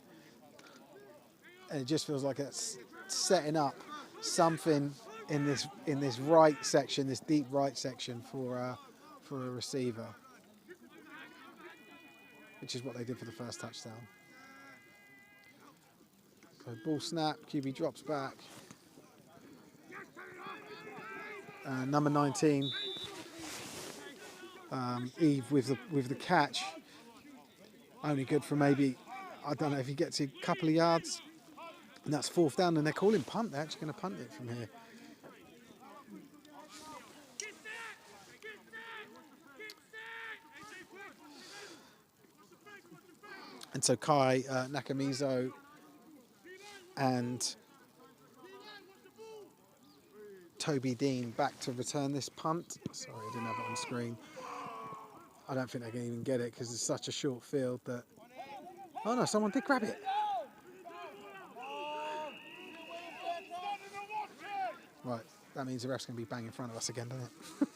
And it just feels like it's setting up something in this right section, this deep right section for a receiver, which is what they did for the first touchdown. So ball snap, QB drops back. Number 19, Eve with the catch. Only good for maybe, I don't know if he gets a couple of yards, and that's 4th down. And they're calling punt. They're actually going to punt it from here. And so Kai Nakamizo And Toby Dean back to return this punt. Sorry, I didn't have it on screen. I don't think they can even get it because it's such a short field that... Oh no, someone did grab it. Right, that means the ref's going to be bang in front of us again, doesn't it?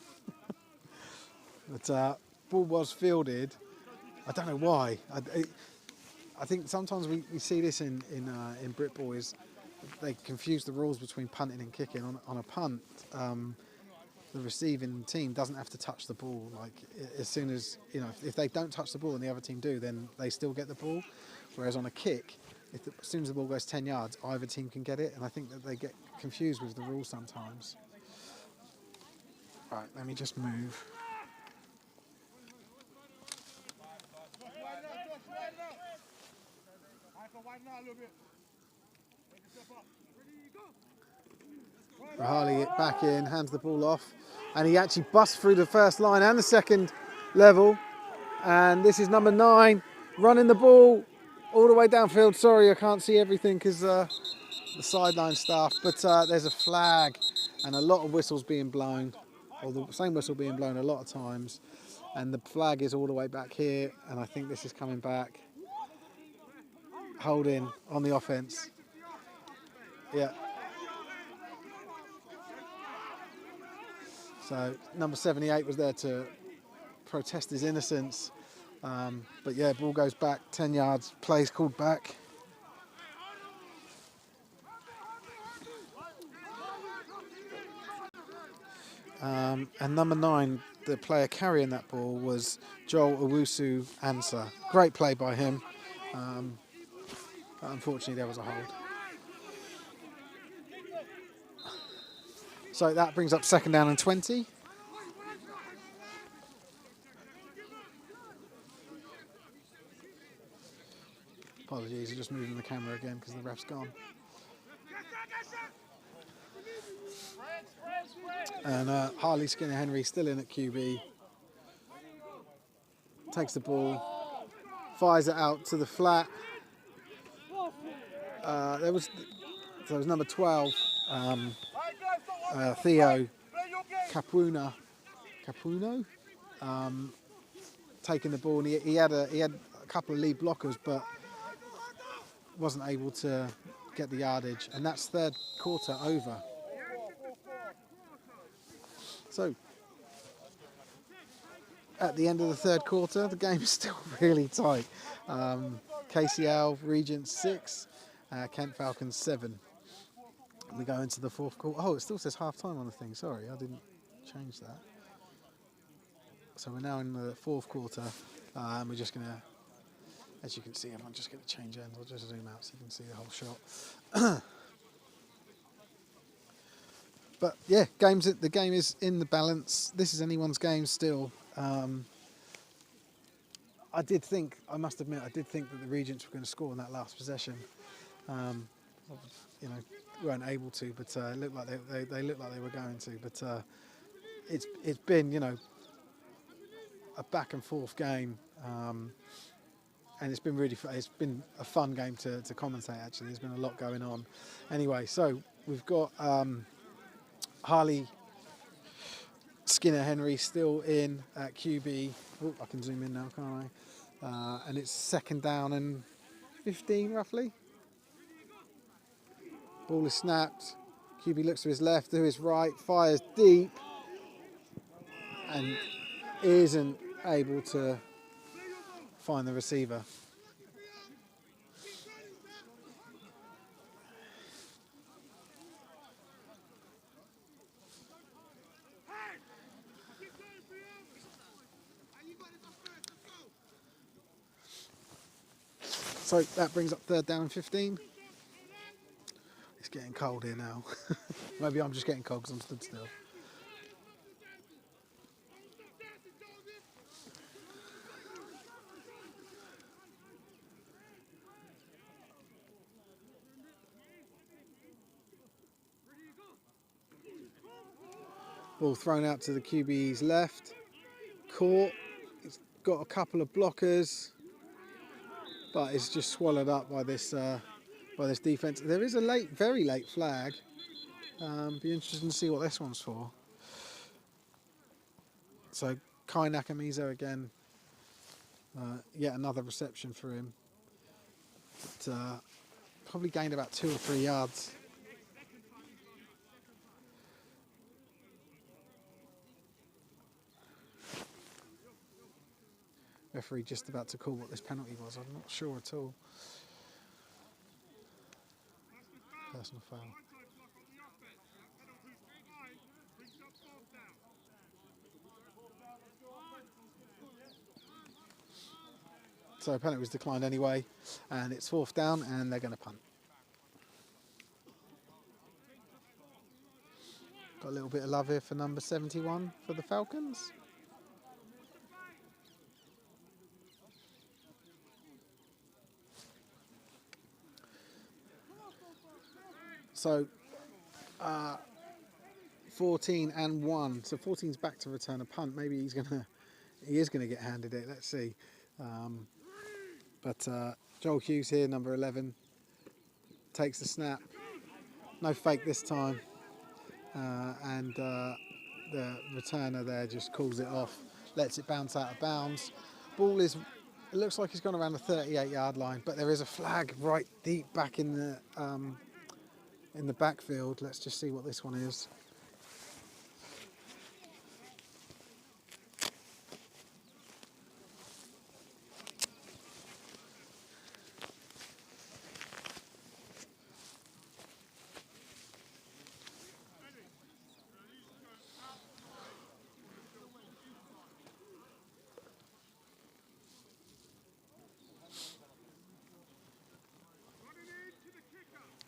But ball was fielded. I don't know why. I think sometimes we see this in Brit Boys. They confuse the rules between punting and kicking. On a punt, the receiving team doesn't have to touch the ball. Like, as soon as, you know, if they don't touch the ball and the other team do, then they still get the ball. Whereas on a kick, as soon as the ball goes 10 yards, either team can get it. And I think that they get confused with the rules sometimes. Right, let me just move. Harley back in, hands the ball off, and he actually busts through the first line and the second level. And this is number 9, running the ball all the way downfield. Sorry, I can't see everything because the sideline stuff, but there's a flag and a lot of whistles being blown, or the same whistle being blown a lot of times. And the flag is all the way back here, and I think this is coming back. Holding on the offense. Yeah. So number 78 was there to protest his innocence. But yeah, ball goes back 10 yards, plays called back. And number 9, the player carrying that ball was Joel Owusu Ansah. Great play by him. But unfortunately, there was a hold. So that brings up 2nd down and 20. Apologies, I'm just moving the camera again because the ref's gone. And Harley Skinner Henry still in at QB. Takes the ball, fires it out to the flat. There was number 12, Theo Capuno, taking the ball, and he had a couple of lead blockers, but wasn't able to get the yardage, and that's 3rd quarter over. So at the end of the 3rd quarter, the game is still really tight. KCL Regents 6, Kent Falcons 7. We go into the 4th quarter. Oh, it still says half time on the thing. Sorry, I didn't change that. So we're now in the 4th quarter, and we're just going to, as you can see, I'm just going to change ends. I'll just zoom out so you can see the whole shot. But yeah, the game is in the balance. This is anyone's game still. I must admit, I did think that the Regents were going to score in that last possession. You know, weren't able to, but it looked like they looked like they were going to. But it's been, you know, a back and forth game, and it's been really it's been a fun game to commentate. Actually, there's been a lot going on. Anyway, so we've got Harley Skinner Henry still in at QB. Oh, I can zoom in now, can't I? And it's 2nd down and 15 roughly. Ball is snapped. QB looks to his left, to his right, fires deep, and isn't able to find the receiver. So that brings up 3rd down and 15. It's getting cold here now. Maybe I'm just getting cold because I'm stood still. Ball thrown out to the QB's left. Caught. It's got a couple of blockers, but it's just swallowed up by this by this defence. There is a very late flag. Be interesting to see what this one's for. So Kai Nakamizo again, yet another reception for him. But, probably gained about 2 or 3 yards. Referee just about to call what this penalty was. I'm not sure at all. Personal foul. So a penalty was declined anyway, and it's 4th down, and they're going to punt. Got a little bit of love here for number 71 for the Falcons. So 14 and 1. So 14's back to return a punt. Maybe he is gonna get handed it. Let's see. But Joel Hughes here, number 11, takes the snap. No fake this time, and the returner there just calls it off, lets it bounce out of bounds. Ball is. It looks like he's gone around the 38-yard line, but there is a flag right deep back in the backfield. Let's just see what this one is.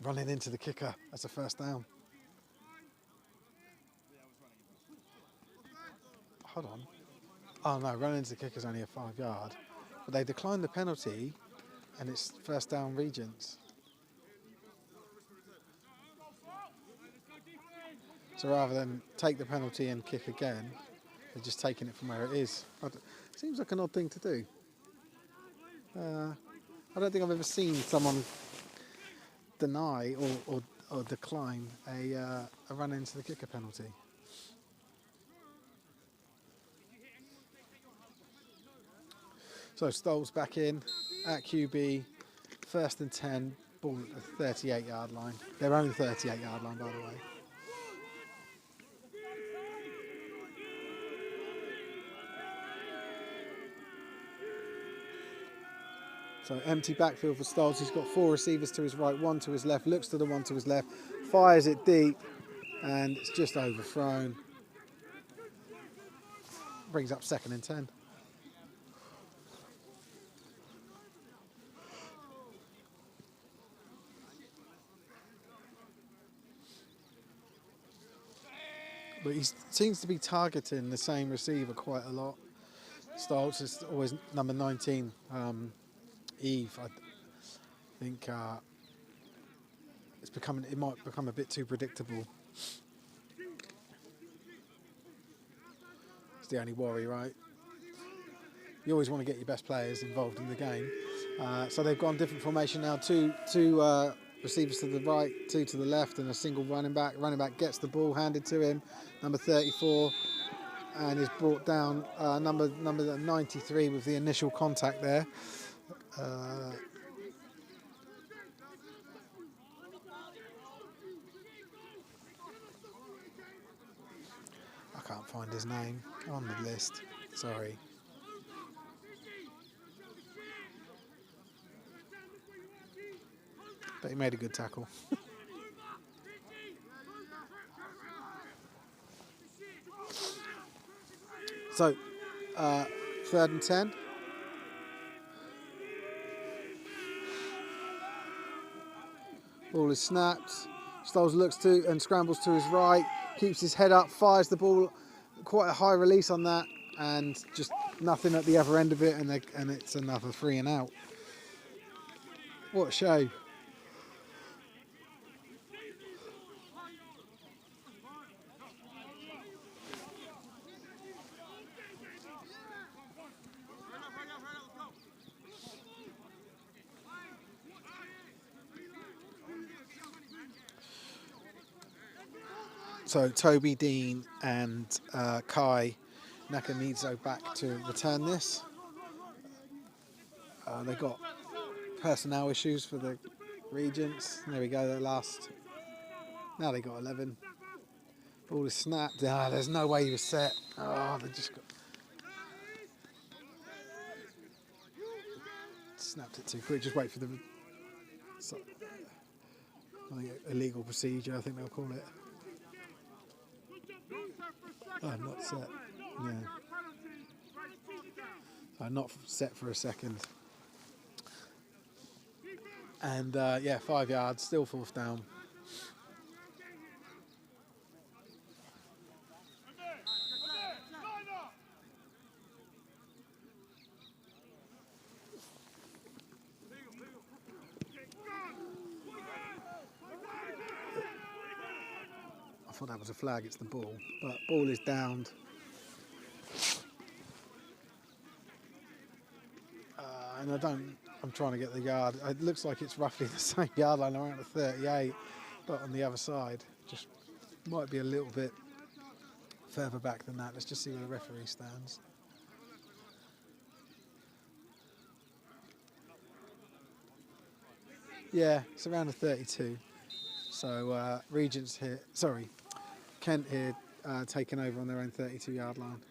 Running into the kicker. That's a 1st down. Hold on. Oh no, running into the kicker is only a 5-yard. But they declined the penalty, and it's 1st down Regents. So rather than take the penalty and kick again, they're just taking it from where it is. Seems like an odd thing to do. I don't think I've ever seen someone deny or decline a run into the kicker penalty. So Stoll's back in at QB, 1st and 10, ball at the 38-yard line. Their own 38-yard line, by the way. So empty backfield for Stolz. He's got 4 receivers to his right, 1 to his left, looks to the 1 to his left, fires it deep, and it's just overthrown. Brings up 2nd and 10. But he seems to be targeting the same receiver quite a lot. Stolz is always number 19. Eve, I think it might become a bit too predictable. It's the only worry, right? You always want to get your best players involved in the game. So they've gone different formation now. Two receivers to the right, 2 to the left, and a single running back. Running back gets the ball handed to him, number 34, and is brought down. Number 93 with the initial contact there. I can't find his name on the list. Sorry. But he made a good tackle. So, 3rd and 10. Ball is snapped. Stolz looks to and scrambles to his right, keeps his head up, fires the ball. Quite a high release on that, and just nothing at the other end of it, and it's another 3 and out. What a show. So Toby, Dean and Kai Nakamizo back to return this. They got personnel issues for the Regents. There we go, their last. Now they got 11. Ball is snapped. Ah, there's no way he was set. Oh, they just got snapped it too quick. Just wait for the illegal procedure, I think they'll call it. Oh, not set. Yeah. So not set for a second. And yeah, 5 yards, still 4th down. I thought that was a flag, it's the ball, but ball is downed. And I'm trying to get the yard. It looks like it's roughly the same yard line around the 38, but on the other side, just might be a little bit further back than that. Let's just see where the referee stands. Yeah, it's around the 32. So Regents here, sorry, Kent here taking over on their own 32-yard line.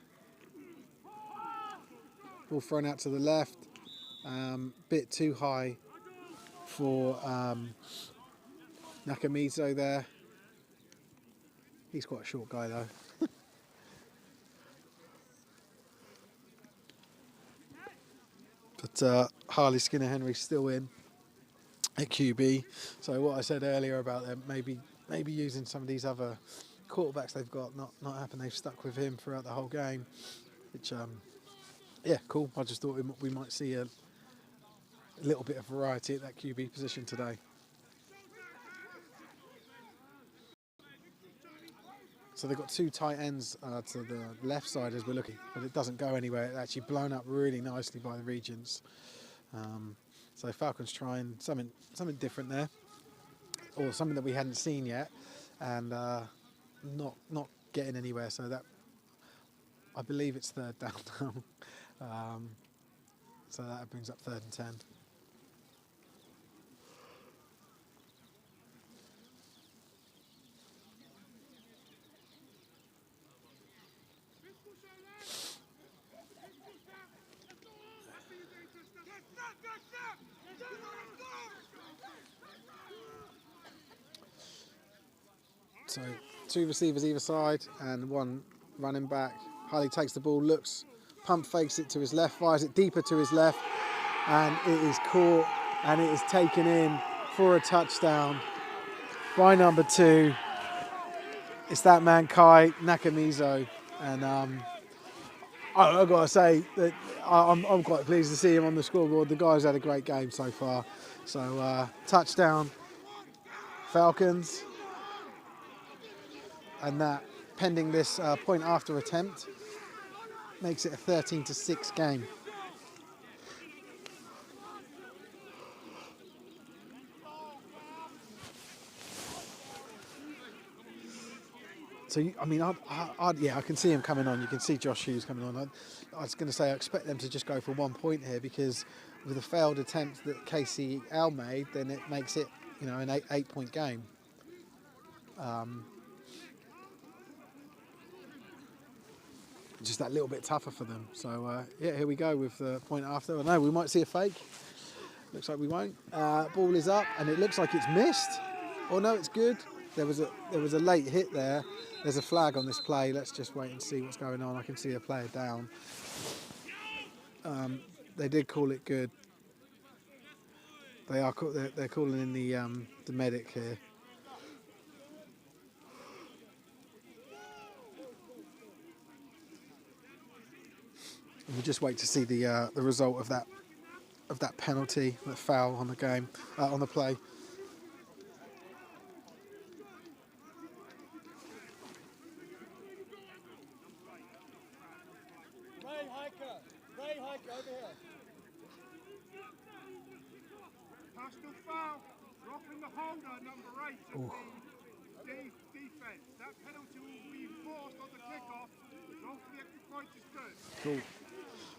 Ball thrown out to the left, bit too high for Nakamizo there. He's quite a short guy though. But Harley Skinner Henry's still in at QB. So what I said earlier about them maybe using some of these other quarterbacks they've got not happen. They've stuck with him throughout the whole game, which yeah, cool. I just thought we might see a little bit of variety at that QB position today. So they've got 2 tight ends to the left side as we're looking, but it doesn't go anywhere. It's actually blown up really nicely by the Regents. So Falcons trying something different there, or something that we hadn't seen yet, and not getting anywhere. So that, I believe it's 3rd down now. So that brings up 3rd and 10. So 2 receivers either side and 1 running back. Harley takes the ball, looks, pump fakes it to his left, fires it deeper to his left, and it is caught and it is taken in for a touchdown by number 2. It's that man Kai Nakamizo, and I've got to say that I'm quite pleased to see him on the scoreboard. The guy's had a great game so far. So touchdown Falcons. And that, pending this point after attempt, makes it a 13-6 game. So, I mean, yeah, I can see him coming on. You can see Josh Hughes coming on. I was going to say I expect them to just go for 1 point here, because with a failed attempt that KCL made, then it makes it, you know, an 8-point game. Just that little bit tougher for them. So yeah, here we go with the point after. I know we might see a fake. Looks like we won't. Ball is up, and it looks like it's missed. Oh no, it's good. There was a late hit there. There's a flag on this play. Let's just wait and see what's going on. I can see a player down. They did call it good. They're calling in the medic here. We'll just wait to see the result of that penalty, that foul on the game, on the play. Ray Hiker, over here. Personal foul, dropping the holder, number 8. Ooh. defense. That penalty will be enforced on the kickoff. Go for the extra point is good. Cool.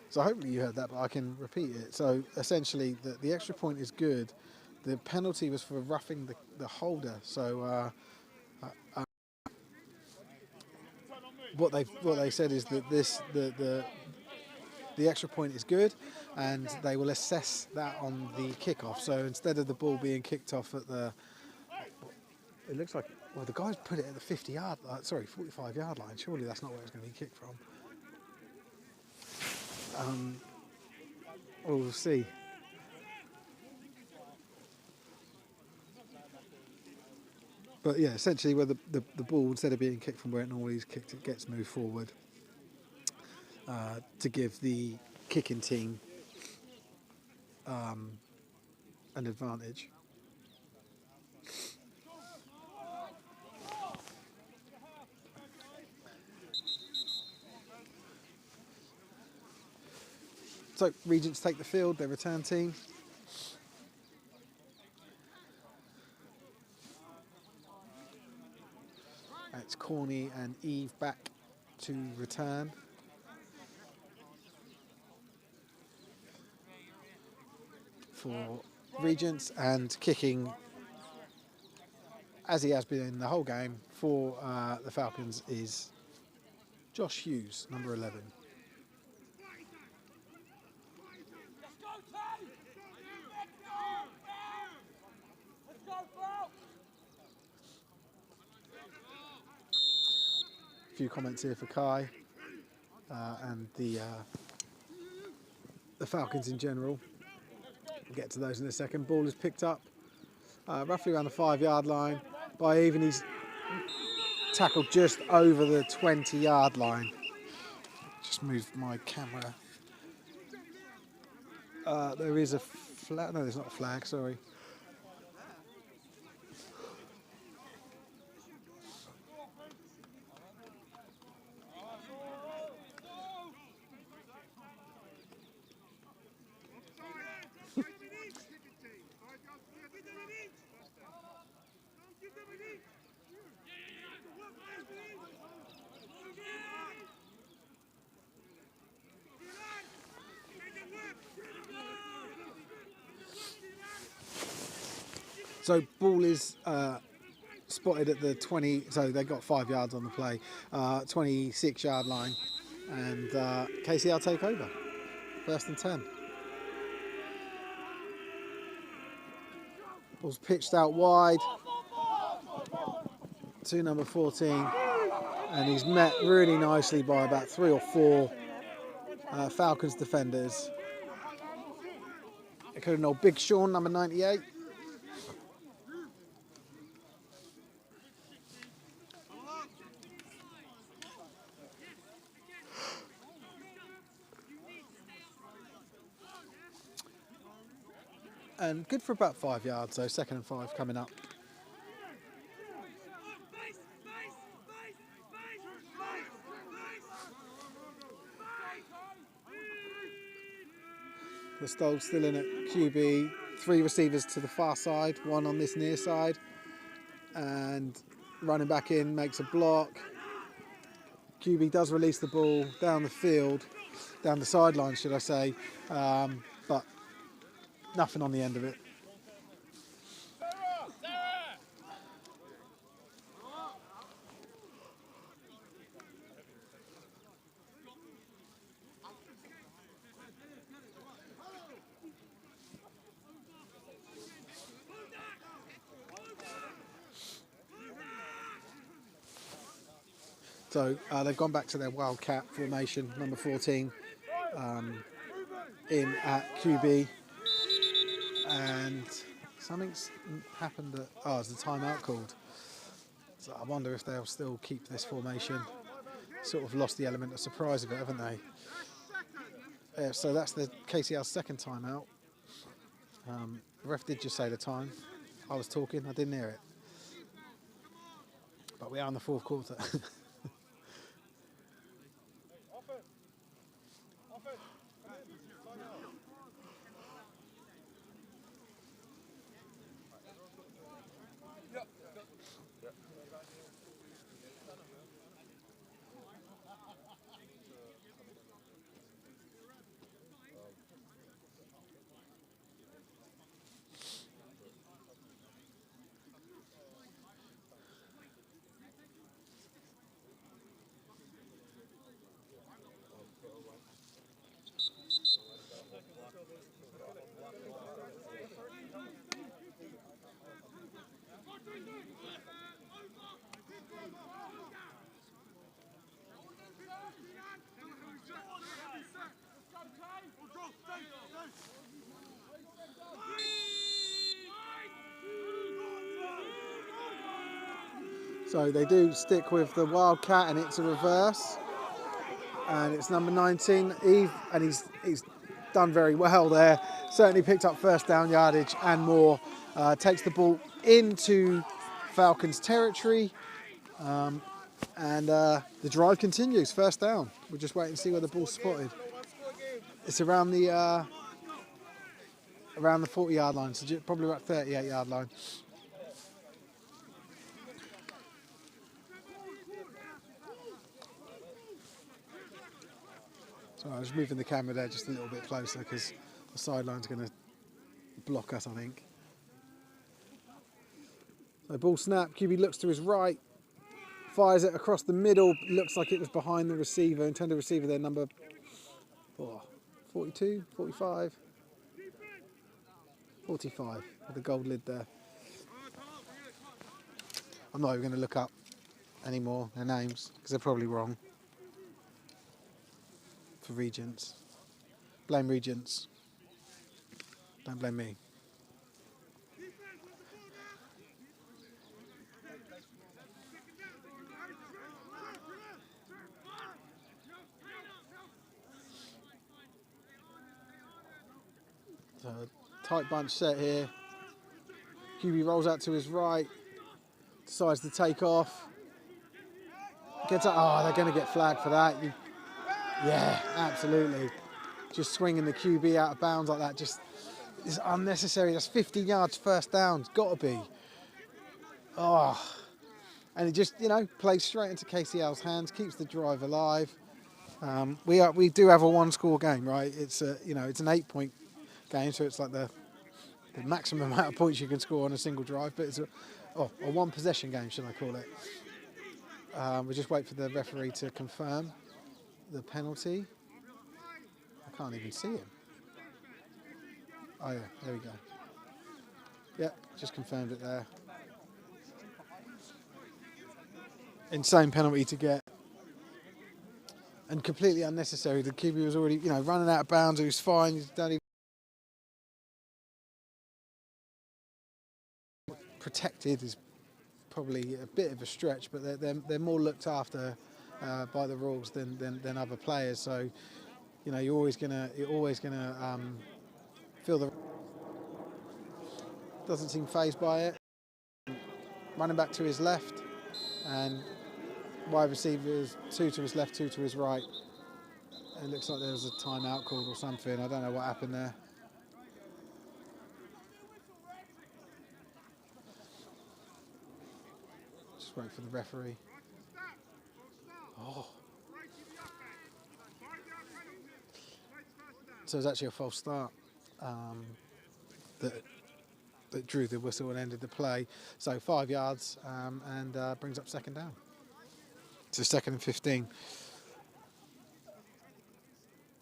So hopefully you heard that, but I can repeat it. So essentially, the extra point is good. The penalty was for roughing the holder. So what they said is that the extra point is good, and they will assess that on the kickoff. So instead of the ball being kicked off at it looks like, well, the guys put it at the 45-yard line. Surely that's not where it's going to be kicked from. We'll see. But yeah, essentially where the ball, instead of being kicked from where it normally is kicked, it gets moved forward to give the kicking team an advantage. So Regents take the field, their return team. It's Corny and Eve back to return. For Regents, and kicking, as he has been the whole game for the Falcons, is Josh Hughes, number 11. A few comments here for Kai and the Falcons in general. We'll get to those in a second. Ball is picked up roughly around the 5-yard line by Eve, and he's tackled just over the 20-yard line. Just moved my camera. There is a flag. No, there's not a flag, sorry. So ball is spotted at the 20, so they got 5 yards on the play, 26-yard line, and KCL take over, 1st and 10. Ball's pitched out wide to number 14, and he's met really nicely by about 3 or 4 Falcons defenders. Including old Big Sean, number 98. And good for about 5 yards, so 2nd and 5 coming up. The Stoles still in at QB, 3 receivers to the far side, 1 on this near side, and running back in makes a block. QB does release the ball down the field, down the sideline should I say, but nothing on the end of it. So they've gone back to their Wildcat formation, number 14, in at QB. And something's happened at, it's the timeout called. So I wonder if they'll still keep this formation. Sort of lost the element of surprise of it, haven't they? So that's the KCL's 2nd timeout. The ref did just say the time. I was talking, I didn't hear it. But we are in the 4th quarter. So they do stick with the Wildcat, and it's a reverse. And it's number 19, Eve, and he's done very well there. Certainly picked up first down yardage and more. Takes the ball into Falcons territory. And the drive continues, first down. We'll just wait and see where the ball's spotted. It's around the 40-yard line, so probably about 38-yard line. So I was moving the camera there just a little bit closer because the sideline's going to block us, I think. So ball snap, QB looks to his right, fires it across the middle, looks like it was behind the receiver, intended receiver there, number 42, 45, 45, with the gold lid there. I'm not even going to look up anymore their names, because they're probably wrong. For Regents. Blame Regents. Don't blame me. So, tight bunch set here. QB rolls out to his right. Decides to take off. Gets up. Oh, they're going to get flagged for that. Yeah, absolutely. Just swinging the QB out of bounds like that just is unnecessary. That's 50 yards first down. It's got to be. Oh. And it just, plays straight into KCL's hands, keeps the drive alive. We do have a one-score game, right? It's it's an 8-point game, so it's like the maximum amount of points you can score on a single drive. But it's a one-possession game, should I call it? We'll just wait for the referee to confirm the penalty. I can't even see him. Oh yeah, there we go. Yep, just confirmed it there. Insane penalty to get. And completely unnecessary. The QB was already, running out of bounds. He was fine. He's done even protected is probably a bit of a stretch, but they're more looked after by the rules than other players. So, you're always gonna feel the. Doesn't seem fazed by it. Running back to his left, and wide receivers 2 to his left, 2 to his right. It looks like there was a timeout called or something. I don't know what happened there. Just wait for the referee. Oh. So it was actually a false start that drew the whistle and ended the play. So 5 yards and brings up second down. So 2nd and 15.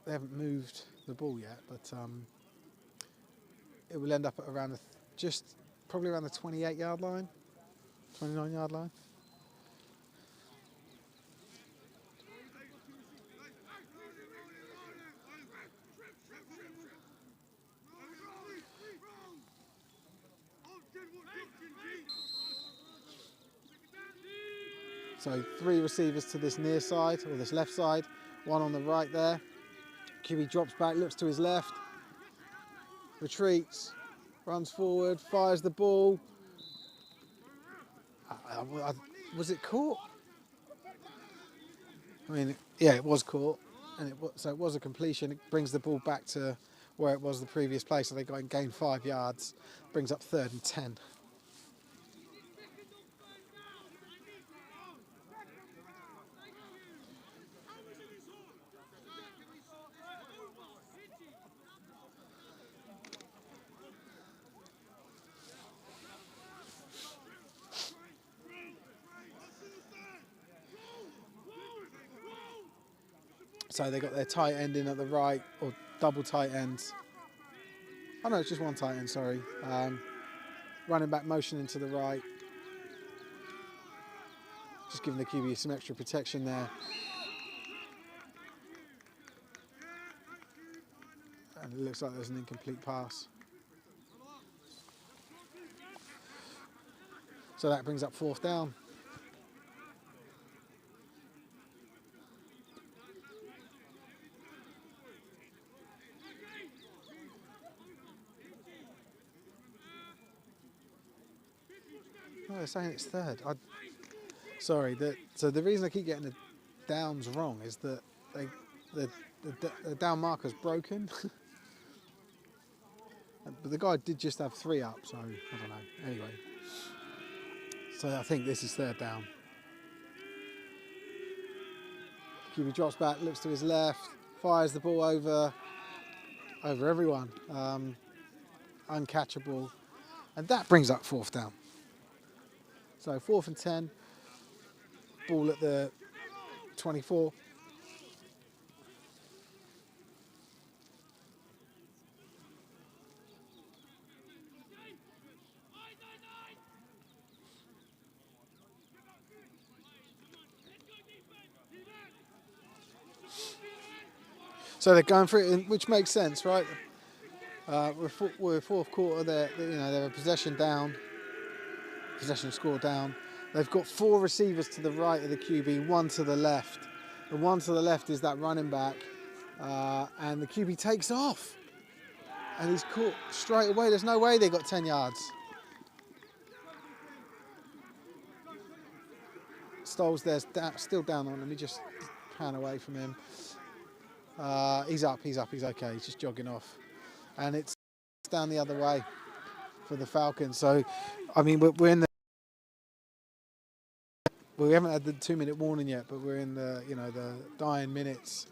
They haven't moved the ball yet, but it will end up at around probably around the 28-yard line, 29-yard line. So 3 receivers to this near side, or this left side, 1 on the right there. QB drops back, looks to his left, retreats, runs forward, fires the ball. Was it caught? I mean, yeah, it was caught, and so it was a completion. It brings the ball back to where it was the previous play, so they gained 5 yards, brings up 3rd and 10. So they got their tight end in at the right, or double tight ends. Oh no, it's just one tight end, sorry. Running back motion into the right. Just giving the QB some extra protection there. And it looks like there's an incomplete pass. So that brings up 4th down. they're saying it's third. Sorry. So the reason I keep getting the downs wrong is that the down marker's broken. But the guy did just have 3 up, so I don't know. Anyway, so I think this is third down. QB drops back, looks to his left, fires the ball over everyone, uncatchable, and that brings up 4th down. So 4th and 10, ball at the 24. So they're going for it, which makes sense, right? We're 4th quarter. They're a possession score down. They've got 4 receivers to the right of the QB, 1 to the left. The 1 to the left is that running back, and the QB takes off, and he's caught straight away. There's no way they got 10 yards. Stoll's there, still down on. Let me just pan away from him. He's up, he's okay, he's just jogging off. And it's down the other way for the Falcons. So, I mean, we're in the... We haven't had the 2-minute warning yet, but we're in the, the dying minutes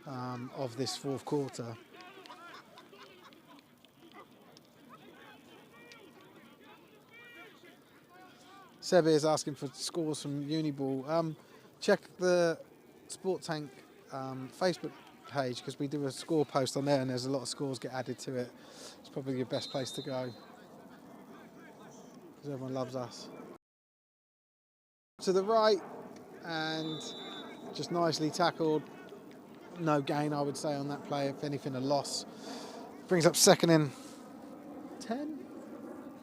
of this 4th quarter. Seb is asking for scores from Uniball. Check the Sport Tank Facebook page, because we do a score post on there, and there's a lot of scores get added to it. It's probably your best place to go, because everyone loves us. To the right, and just nicely tackled. No gain, I would say, on that play. If anything, a loss. Brings up 2nd and 10.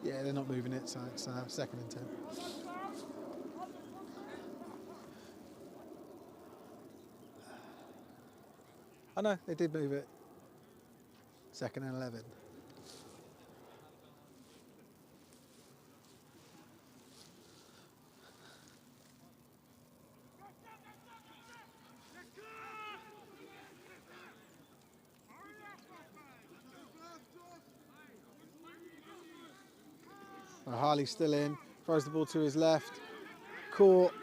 Yeah, they're not moving it, so it's 2nd and 10. I know, they did move it. 2nd and 11. Harley's still in, throws the ball to his left. Caught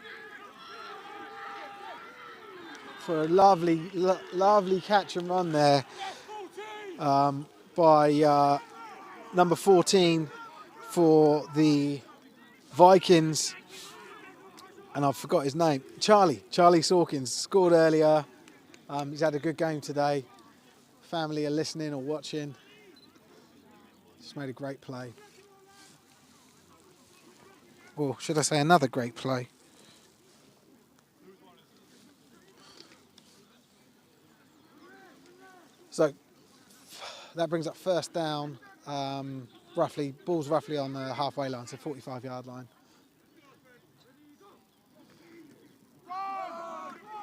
for a lovely catch and run there by number 14 for the Vikings, and I forgot his name. Charlie Sawkins scored earlier. He's had a good game today. Family are listening or watching. Just made a great play. Or should I say another great play? So that brings up 1st down, ball's roughly on the halfway line, so 45-yard line.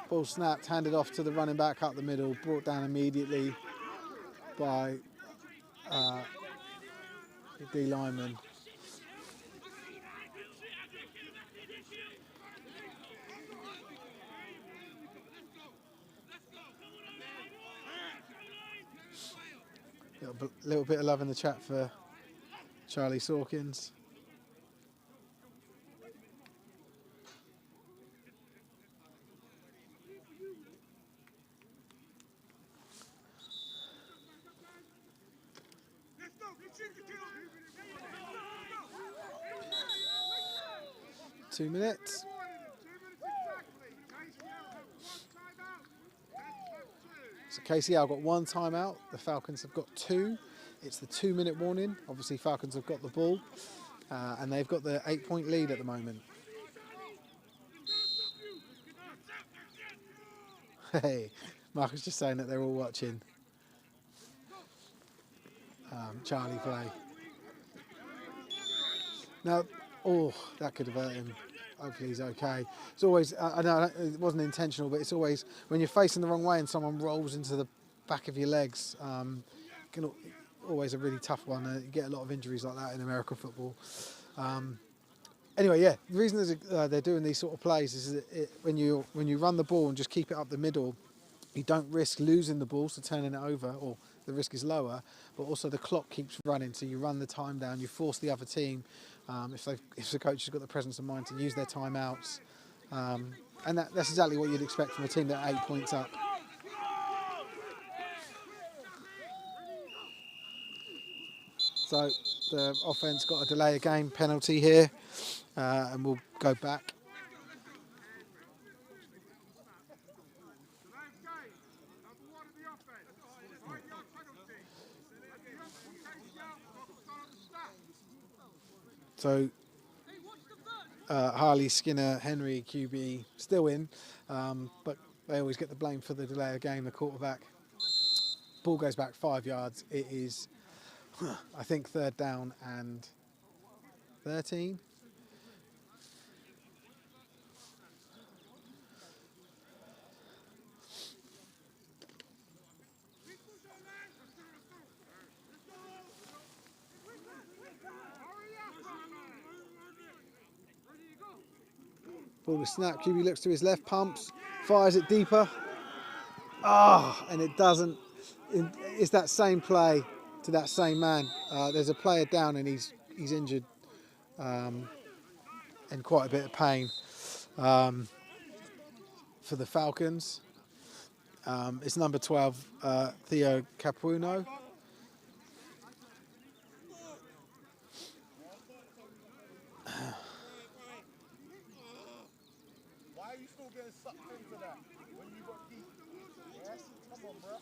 Ball snapped, handed off to the running back up the middle, brought down immediately by the D lineman. A little bit of love in the chat for Charlie Sawkins. Two minutes. So KCL got 1 timeout. The Falcons have got 2. It's the 2-minute warning. Obviously, Falcons have got the ball, and they've got the 8-point lead at the moment. Hey, Mark was just saying that they're all watching Charlie play. Now, that could have hurt him. Hopefully he's okay. It's always, I know it wasn't intentional, but it's always, when you're facing the wrong way and someone rolls into the back of your legs, always a really tough one. You get a lot of injuries like that in American football. Anyway, yeah, the reason they're doing these sort of plays is that when you run the ball and just keep it up the middle, you don't risk losing the ball, so turning it over, or the risk is lower, but also the clock keeps running, so you run the time down, you force the other team, if the coach has got the presence of mind, to use their timeouts. And that's exactly what you'd expect from a team that are 8 points up. So the offense got a delay of game penalty here, and we'll go back. Today's game, number 1 in the offense, 5-yard penalty. And the young from KCL, Michael Star on the stat. So Harley, Skinner, Henry, QB still in, but they always get the blame for the delay of game, the quarterback. Ball goes back 5 yards. It is, I think, 3rd down and 13. Ball is snap. QB looks to his left, pumps, fires it deeper. And it doesn't. It's that same play to that same man. There's a player down and he's injured, in quite a bit of pain, for the Falcons. It's number 12, Theo Capuano. Why are you still getting sucked into that when you got deep? Yes, come on, bro.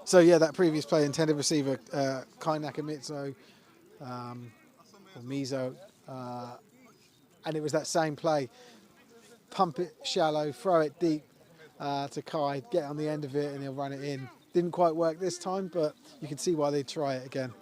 So yeah, that previous play, intended receiver Kai Nakamitsu, or Mizo, and it was that same play. Pump it shallow, throw it deep to Kai, get on the end of it, and he'll run it in. Didn't quite work this time, but you can see why they'd try it again.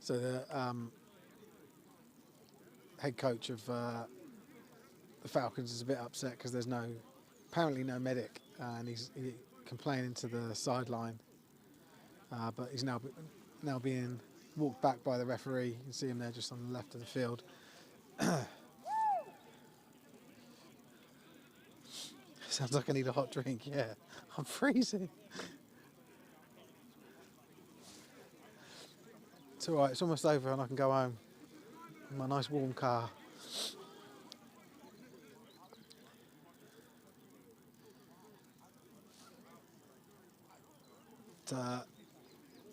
So the head coach of the Falcons is a bit upset because there's apparently no medic, and he's complaining to the sideline. But he's now being walked back by the referee. You can see him there just on the left of the field. Sounds like I need a hot drink. Yeah, I'm freezing. It's all right. It's almost over, and I can go home in my nice warm car.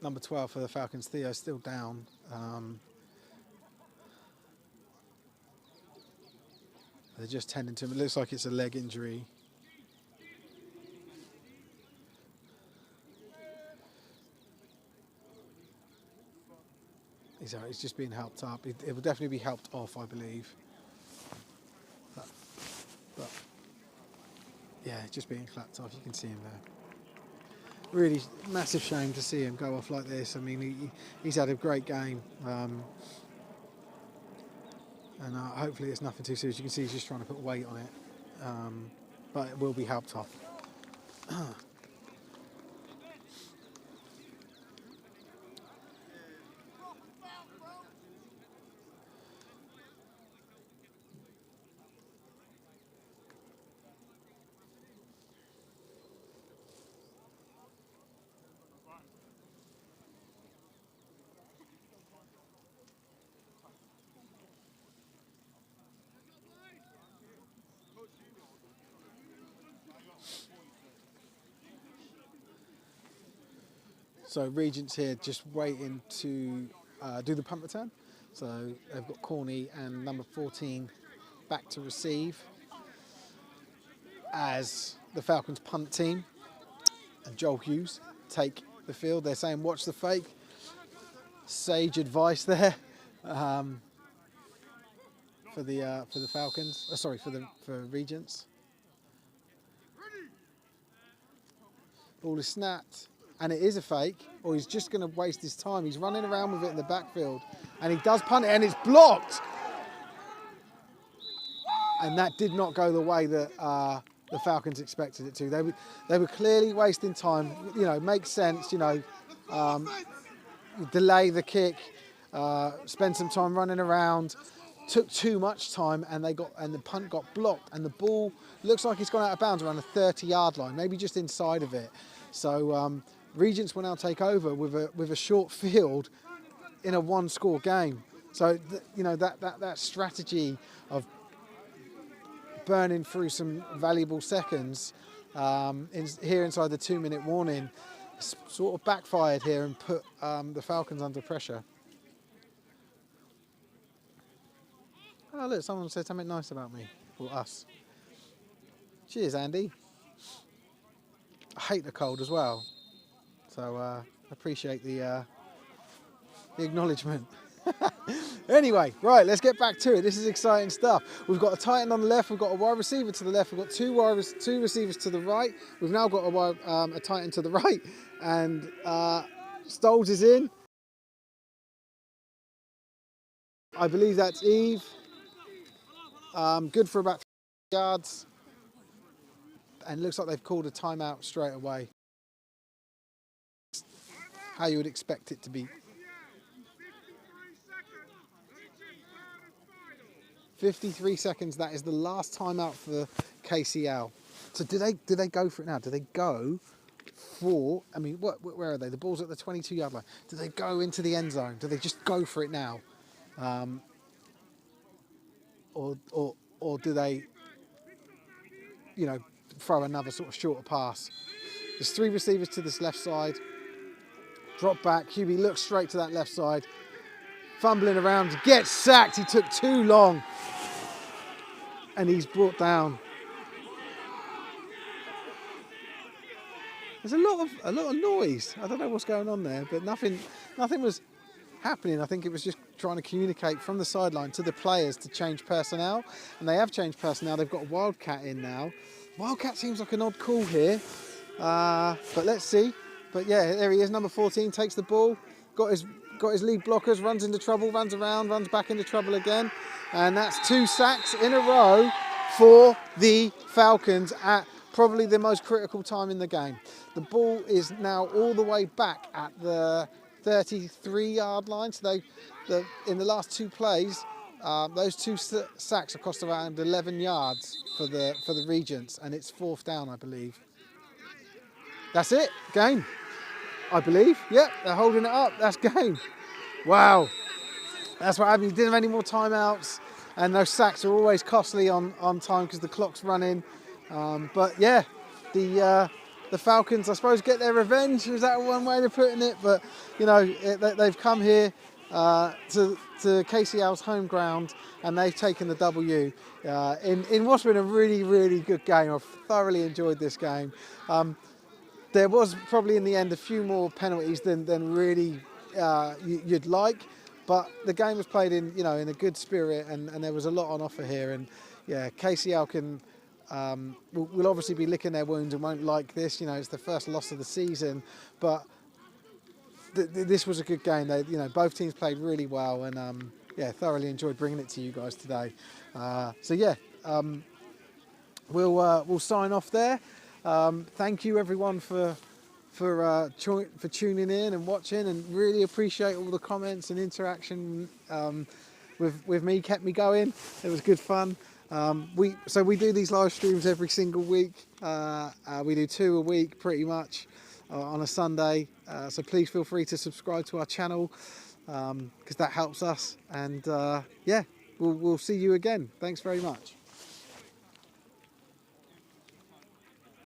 Number 12 for the Falcons, Theo, still down. They're just tending to him. It looks like it's a leg injury. He's all right, he's just being helped up. It will definitely be helped off, I believe. But yeah, just being clapped off. You can see him there. Really massive shame to see him go off like this. I mean, he's had a great game. And hopefully it's nothing too serious. You can see he's just trying to put weight on it. But it will be helped off. So Regents here just waiting to do the punt return. So they've got Corney and number 14 back to receive as the Falcons punt team and Joel Hughes take the field. They're saying watch the fake. Sage advice there for the Falcons. For Regents. Ball is snapped. and it is a fake, or he's just going to waste his time. He's running around with it in the backfield, and he does punt it, and it's blocked. And that did not go the way that the Falcons expected it to. They were clearly wasting time. You know, makes sense. You know, delay the kick, spend some time running around. Took too much time, and the punt got blocked, and the ball looks like it's gone out of bounds around the 30-yard line, maybe just inside of it. So Regents will now take over with a short field in a one-score game. So you know that strategy of burning through some valuable seconds here inside the 2-minute warning sort of backfired here and put the Falcons under pressure. Oh look, someone said something nice about me, or us. Cheers, Andy. I hate the cold as well, so appreciate the acknowledgement. Anyway, right, let's get back to it. This is exciting stuff. We've got a tight end on the left, we've got a wide receiver to the left, we've got two receivers to the right. We've now got a tight end to the right, and Stoles is in. I believe that's Eve. Good for about 3 yards, and looks like they've called a timeout straight away. How you would expect it to be. 53 seconds. That is the last timeout for KCL. So do they go for it now? Do they go for? I mean, where are they? The ball's at the 22-yard line. Do they go into the end zone? Do they just go for it now? Or do they, you know, throw another sort of shorter pass? There's 3 receivers to this left side. Drop back. QB looks straight to that left side. Fumbling around, gets sacked. He took too long, and he's brought down. There's a lot of noise. I don't know what's going on there, but nothing was happening. I think it was just trying to communicate from the sideline to the players to change personnel, and they have changed personnel. They've got a Wildcat in now. Wildcat seems like an odd call here, but let's see. But yeah, there he is, number 14, takes the ball, got his lead blockers, runs into trouble, runs around, runs back into trouble again, and that's 2 sacks in a row for the Falcons at probably the most critical time in the game. The ball is now all the way back at the 33-yard line. So in the last 2 plays, those 2 sacks have cost around 11 yards for the Regents, and it's 4th down, I believe. That's it, game, I believe. Yep, they're holding it up. That's game. Wow, that's what happened. You didn't have any more timeouts, and those sacks are always costly on time because the clock's running. But yeah, the Falcons, I suppose, get their revenge. Is that one way of putting it? But you know, they've come here to KCL's home ground, and they've taken the W in what's been a really, really good game. I've thoroughly enjoyed this game. There was probably in the end a few more penalties than really you'd like, but the game was played in a good spirit, and there was a lot on offer here. And yeah, KCL can will obviously be licking their wounds and won't like this. You know, it's the first loss of the season, but this was a good game. They, both teams played really well, and yeah, thoroughly enjoyed bringing it to you guys today. So yeah, we'll sign off there. Thank you everyone for tuning in and watching, and really appreciate all the comments and interaction with me. Kept me going. It was good fun. We do these live streams every single week. We do 2 a week pretty much on a Sunday. So please feel free to subscribe to our channel because that helps us. And yeah, we'll see you again. Thanks very much.